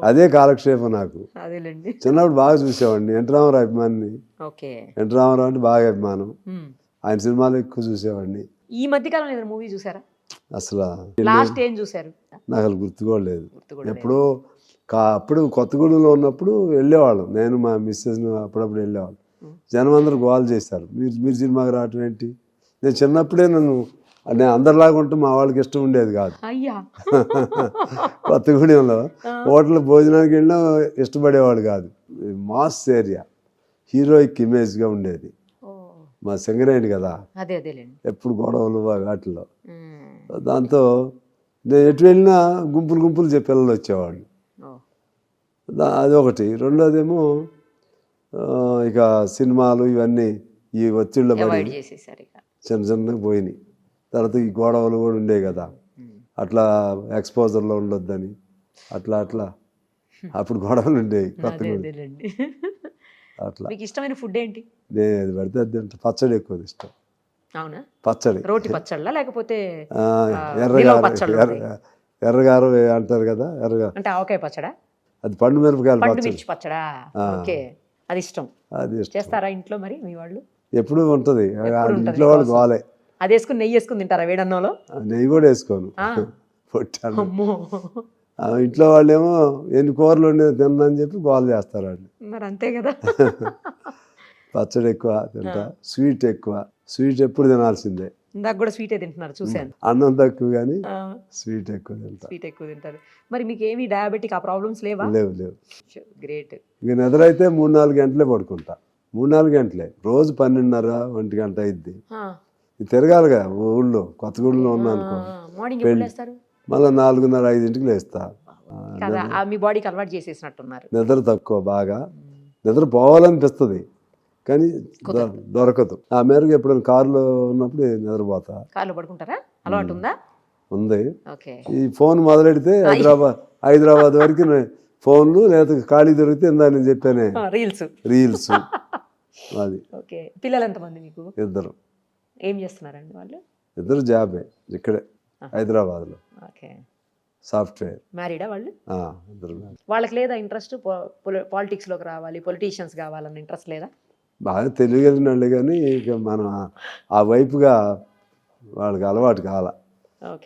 అదే కాలక్షేపం నాకు. అదేలేండి. చిన్నప్పుడు బాగా చూసేవాడిని. ఎన్టీ రామారావు అభిమాని. ఎన్టీ రామారావు అంటే బాగా అభిమానం. ఆయన సినిమాలు ఎక్కువ చూసేవాడిని. ఈ మధ్య కాలంలో ఏదైనా మూవీ చూసారా? అసలు లాస్ట్ ఏం చూసారు? నాకు అసలు గుర్తుకోలేదు. ఎప్పుడో అప్పుడు కొత్తగూడెంలో ఉన్నప్పుడు వెళ్ళేవాళ్ళం. నేను మా మిస్సెస్ అప్పుడప్పుడు వెళ్ళేవాళ్ళం. జనం అందరూ గోల్ చేశారు, మీరు సినిమాకి రావటం ఏంటి. నేను చిన్నప్పుడే నేను అందరిలాగా ఉంటే మా వాళ్ళకి ఇష్టం ఉండేది కాదు. కొత్తగూడెంలో హోటల్ భోజనానికి వెళ్ళినా ఇష్టపడేవాడు కాదు. మాస్ ఏరియా, హీరోయిక్ ఇమేజ్గా ఉండేది. మా సింగరేణి కదా, ఎప్పుడు గొడవలు వాటిల్లో. దాంతో నేను ఎటు వెళ్ళినా గుంపులు పిల్లలు వచ్చేవాళ్ళు. అది ఒకటి. రెండోదేమో ఇక సినిమాలు ఇవన్నీ ఈ ఒత్తిళ్ళ పడి చిన్నగా పోయినాయి. తర్వాత ఈ గొడవలు కూడా ఉండేవి కదా, అట్లా ఎక్స్పోజర్లో ఉండొద్దని అట్లా అప్పుడు గొడవలు ఉండేవి. కొత్తగూడెం అట్లా. మీకు ఇష్టమైన ఫుడ్ ఏంటి? నేను అది పడితే అది తింటా. పచ్చడి ఎక్కువ ఇష్టం. అవునా? పచ్చడి, రోటి పచ్చళ్ళ లేకపోతే ఎర్రగారు అంటారు కదా, ఎర్రగా అంటే ఆవకాయ పచ్చడా? అది పండు మిరపకాయలు మిర్చి పచ్చడా? ఓకే, అది ఇష్టం. అది చేస్తారా ఇంట్లో మరి మీ వాళ్ళు? ఎప్పుడు ఉంటుంది ఇంట్లో వాళ్ళు గోలే. అది వేసుకుని నెయ్యి వేసుకుని తింటారా వేడన్నంలో? నెయ్యి కూడా వేసుకోను, పొట్టాను. ఇంట్లో వాళ్ళేమో ఎన్ని కూరలు ఉండేది తిన్నాని చెప్పి గోల చేస్తారు వాళ్ళు. మరి అంతే కదా. పచ్చడి ఎక్కువ తింటా, స్వీట్ ఎక్కువ. స్వీట్ ఎప్పుడు తినాల్సిందే. ఇందాక కూడా స్వీటే తింటున్నారు చూసాను. అన్నం తక్కువ కానీ స్వీట్ ఎక్కువ తింటారు. మరి మీకు ఏమి డయాబెటిక్ ఆ ప్రాబ్లమ్స్ లేవా? లేవు. గ్రేట్. ఇక నిద్రైతే 3-4 గంటలే పడుకుంటా. 3-4 గంటలే రోజు. 12:30-1 గంట అయింది. తిరగాలిగా ఊళ్ళో. కొత్తగూడెంలో ఉన్నా అనుకో, మళ్ళీ 4:30-5 లేస్తా. మీ బాడీకి అలవాటు చేసేసినట్టున్నారు. నిద్ర తక్కువ, బాగా నిద్ర పోవాలనిపిస్తుంది కానీ దొరకదు. ఆ మేరకు ఎప్పుడైనా కారులో ఉన్నప్పుడు నిద్రపోతా. కార్లో పడుకుంటారా? అలవాటు ఉందా? ఉంది. ఈ ఫోన్ మొదలెడితే హైదరాబాద్ వరకు ఫోన్లు, లేదా ఖాళీ దొరికితే ఇందా నేను చెప్పానే రీల్స్. అది. పిల్లలు ఎంతమంది మీకు? 2. ఏం చేస్తున్నారండి వాళ్ళు? 2 జాబే ఇక్కడే హైదరాబాద్లో. సాఫ్ట్వేర్. మ్యారీడా వాళ్ళు? 2. వాళ్ళకి లేదా ఇంట్రెస్ట్ పాలిటిక్స్ లోకి రావాలి, పొలిటీషియన్స్ కావాలన్న ఇంట్రెస్ట్ లేదా? బాగా తెలియగలిగిన వాళ్ళే కానీ ఇక మనం ఆ వైపుగా వాళ్ళకి అలవాటు కాల.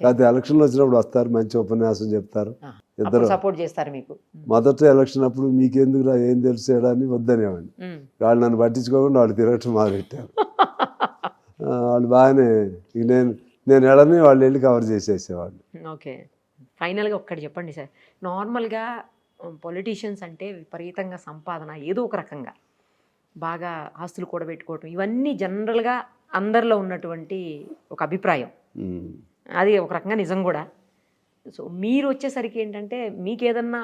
కాకపోతే ఎలక్షన్లు వచ్చినప్పుడు వస్తారు, మంచి ఉపన్యాసం చెప్తారు. ఇద్దరు సపోర్ట్ చేస్తారు మీకు. మొదట ఎలక్షన్ అప్పుడు మీకెందుకు ఏం తెలుసేయడాన్ని వద్దనేవాడిని. వాళ్ళు నన్ను పట్టించుకోకుండా వాళ్ళు తిరగటం మొదలెట్టారు. వాళ్ళు బాగానే నేను ఎడని వాళ్ళు వెళ్ళి కవర్ చేసేసేవాళ్ళు. ఓకే. ఫైనల్గా ఒక్కటి చెప్పండి సార్. నార్మల్గా పొలిటీషియన్స్ అంటే విపరీతంగా సంపాదన, ఏదో ఒక రకంగా బాగా ఆస్తులు కూడా పెట్టుకోవటం, ఇవన్నీ జనరల్గా అందరిలో ఉన్నటువంటి ఒక అభిప్రాయం. అది ఒక రకంగా నిజం కూడా. సో మీరు వచ్చేసరికి ఏంటంటే మీకు ఏదన్నా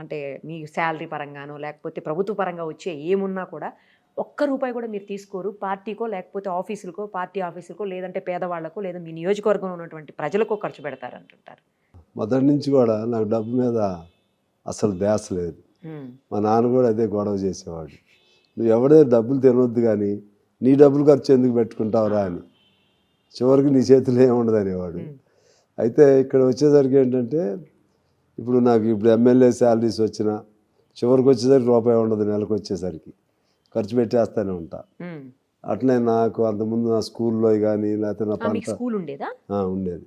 అంటే మీ శాలరీ పరంగానో లేకపోతే ప్రభుత్వ పరంగా వచ్చే ఏమున్నా కూడా ₹1 కూడా మీరు తీసుకోరు. పార్టీకో లేకపోతే ఆఫీసులకో, పార్టీ ఆఫీసులకో, లేదంటే పేదవాళ్లకో, లేదా మీ నియోజకవర్గంలో ఉన్నటువంటి ప్రజలకో ఖర్చు పెడతారు అంటుంటారు. మొదటి నుంచి కూడా నాకు డబ్బు మీద అసలు ధ్యాస లేదు. మా నాన్న కూడా అదే గొడవ చేసేవాడు. నువ్వు ఎవడే డబ్బులు తినవద్దు కానీ నీ డబ్బులు ఖర్చు ఎందుకు పెట్టుకుంటావురా అని. చివరికి నీ చేతిలో ఏముండదు అనేవాడు. అయితే ఇక్కడ వచ్చేసరికి ఏంటంటే ఇప్పుడు నాకు ఎమ్మెల్యే శాలరీస్ వచ్చినా చివరికి వచ్చేసరికి ₹1 ఉండదు. నెలకు వచ్చేసరికి ఖర్చు పెట్టేస్తూనే ఉంటా. అట్లే నాకు అంతకుముందు నా స్కూల్లో కానీ లేకపోతే నా ఉండేది.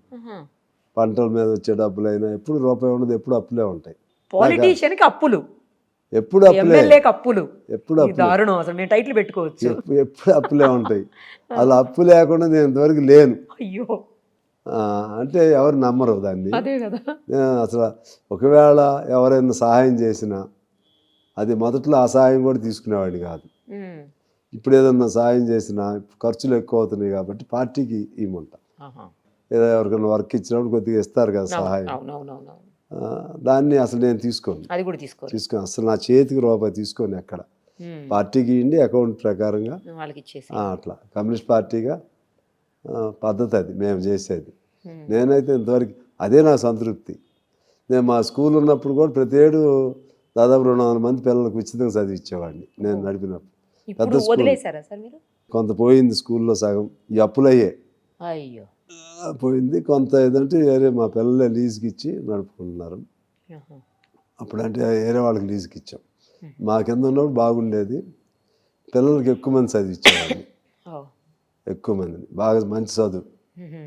పంటల మీద వచ్చే డబ్బులైనా ఎప్పుడు ₹1 ఉండదు. ఎప్పుడు అప్పులే ఉంటాయి. ఎప్పుడు అప్పులే ఉంటాయి. అలా అప్పు లేకుండా నేను ఇంతవరకు లేను. అంటే ఎవరు నమ్మరు దాన్ని. అసలు ఒకవేళ ఎవరైనా సహాయం చేసినా అది మొదట్లో ఆ సహాయం కూడా తీసుకునేవాడిని కాదు. ఇప్పుడు ఏదన్నా సహాయం చేసినా ఖర్చులు ఎక్కువ అవుతున్నాయి కాబట్టి పార్టీకి ఇవ్వమంటా. ఏదో ఎవరికైనా వర్క్ ఇచ్చినప్పుడు కొద్దిగా ఇస్తారు కదా సహాయం, దాన్ని అసలు నేను తీసుకోను. అసలు నా చేతికి ₹1 తీసుకోను ఎక్కడ. పార్టీకి ఇండి అకౌంట్ ప్రకారంగా అట్లా కమ్యూనిస్ట్ పార్టీగా పద్ధతి అది మేము చేసేది. నేనైతే ఇంతవరకు అదే నా సంతృప్తి. నేను మా స్కూల్ ఉన్నప్పుడు కూడా ప్రతి ఏడు దాదాపు 200 మంది పిల్లలకు ఉచితంగా చదివించేవాడిని నేను నడిపినప్పుడు. ఇప్పుడు స్కూల్. వదిలేశారా సార్ మీరు? కొంత పోయింది స్కూల్లో సగం, ఈ అప్పులయ్యే అయ్యో. పోయింది. కొంత ఏదంటే వేరే మా పిల్లలే లీజుకి ఇచ్చి నడుపుకుంటున్నారు. ఆహా. అప్పుడంటే వేరే వాళ్ళకి లీజుకి ఇచ్చాం. మా కింద ఉన్నప్పుడు బాగుండేది, పిల్లలకి ఎక్కువ మంది చదివించేవాడిని, ఓ. ఎక్కువ మందిని, బాగా మంచి చదువు,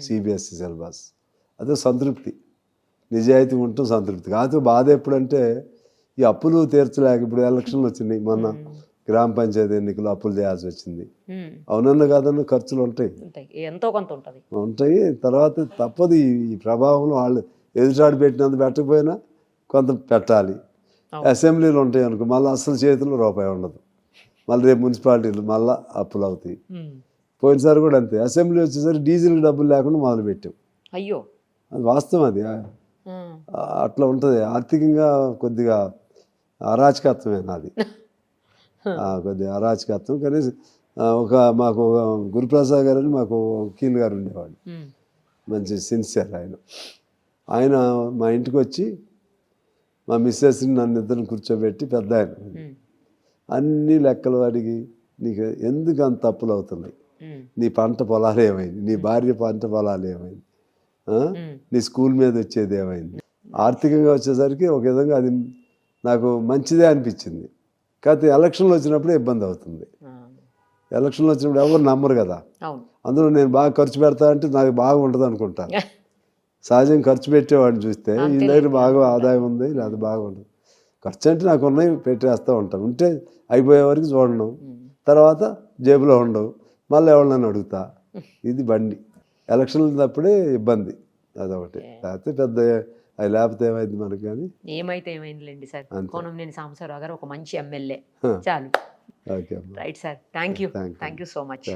సిబిఎస్ఈ సిలబస్. అదే సంతృప్తి, నిజాయితీ ఉండటం సంతృప్తి. కాకపోతే బాధ ఎప్పుడంటే ఈ అప్పులు తీర్చలేక, ఇప్పుడు ఎలక్షన్లు వచ్చినాయి, మొన్న గ్రామ పంచాయతీ ఎన్నికలు అప్పులు చేయాల్సి వచ్చింది. అవునన్నా కాదన్నా ఖర్చులు ఉంటాయి, ఎంతో కొంత ఉంటుంది. ఉంటాయి. తర్వాత తప్పదు, ఈ ప్రభావంలో వాళ్ళు ఎదుటాడు పెట్టినంత పెట్టకపోయినా కొంత పెట్టాలి. అసెంబ్లీలు ఉంటాయి అనుకో, మళ్ళీ అసలు చేతిలో రూపాయి ఉండదు, మళ్ళీ రేపు మున్సిపాలిటీలు మళ్ళీ అప్పులు అవుతాయి. పోయినసారి కూడా అంతే, అసెంబ్లీ వచ్చేసరికి డీజిల్కి డబ్బులు లేకుండా మొదలుపెట్టాం. అయ్యో. అది వాస్తవం. అది అట్లా ఉంటుంది. ఆర్థికంగా కొద్దిగా అరాచకత్వమే నాది, కొద్దిగా అరాచకత్వం. కానీ మాకు గురుప్రసాద్ గారు అని మాకు వకీల్ గారు ఉండేవాడు, మంచి సిన్సియర్ ఆయన మా ఇంటికి వచ్చి మా మిస్సెస్ని నన్ను ఇద్దరిని కూర్చోబెట్టి, పెద్ద ఆయన, అన్ని లెక్కలు అడిగి, నీకు ఎందుకు అంత అప్పులు అవుతున్నాయి, నీ పంట పొలాలు ఏమైంది, నీ భార్య పంట పొలాలు ఏమైంది, నీ స్కూల్ మీద వచ్చేది ఏమైంది. ఆర్థికంగా వచ్చేసరికి ఒక విధంగా అది నాకు మంచిదే అనిపించింది. కాకపోతే ఎలక్షన్లు వచ్చినప్పుడు ఇబ్బంది అవుతుంది. ఎలక్షన్లు వచ్చినప్పుడు ఎవరు నమ్మరు కదా, అందులో నేను బాగా ఖర్చు పెడతా అంటే నాకు బాగా ఉంటుంది అనుకుంటాను. సహజంగా ఖర్చు పెట్టేవాడిని చూస్తే ఈ దగ్గర బాగా ఆదాయం ఉంది, లేదా బాగా ఉండదు. ఖర్చు అంటే నాకు ఉన్నాయి, పెట్టేస్తూ ఉంటాను. ఉంటే అయిపోయే వరకు చూడను, తర్వాత జేబులో ఉండవు, మళ్ళీ ఎవరినైనా అడుగుతా. ఇది బండి. ఎలక్షన్లు అప్పుడే ఇబ్బంది, అదొకటి. లేకపోతే పెద్ద అది లేకపోతే ఏమైంది మనకు. కానీ ఏమైతే ఏమైందిలేండి సార్, కోనంనేని సాంబశివరావు గారు ఒక మంచి ఎమ్మెల్యే చాలు. Okay, right sir, thank you so much.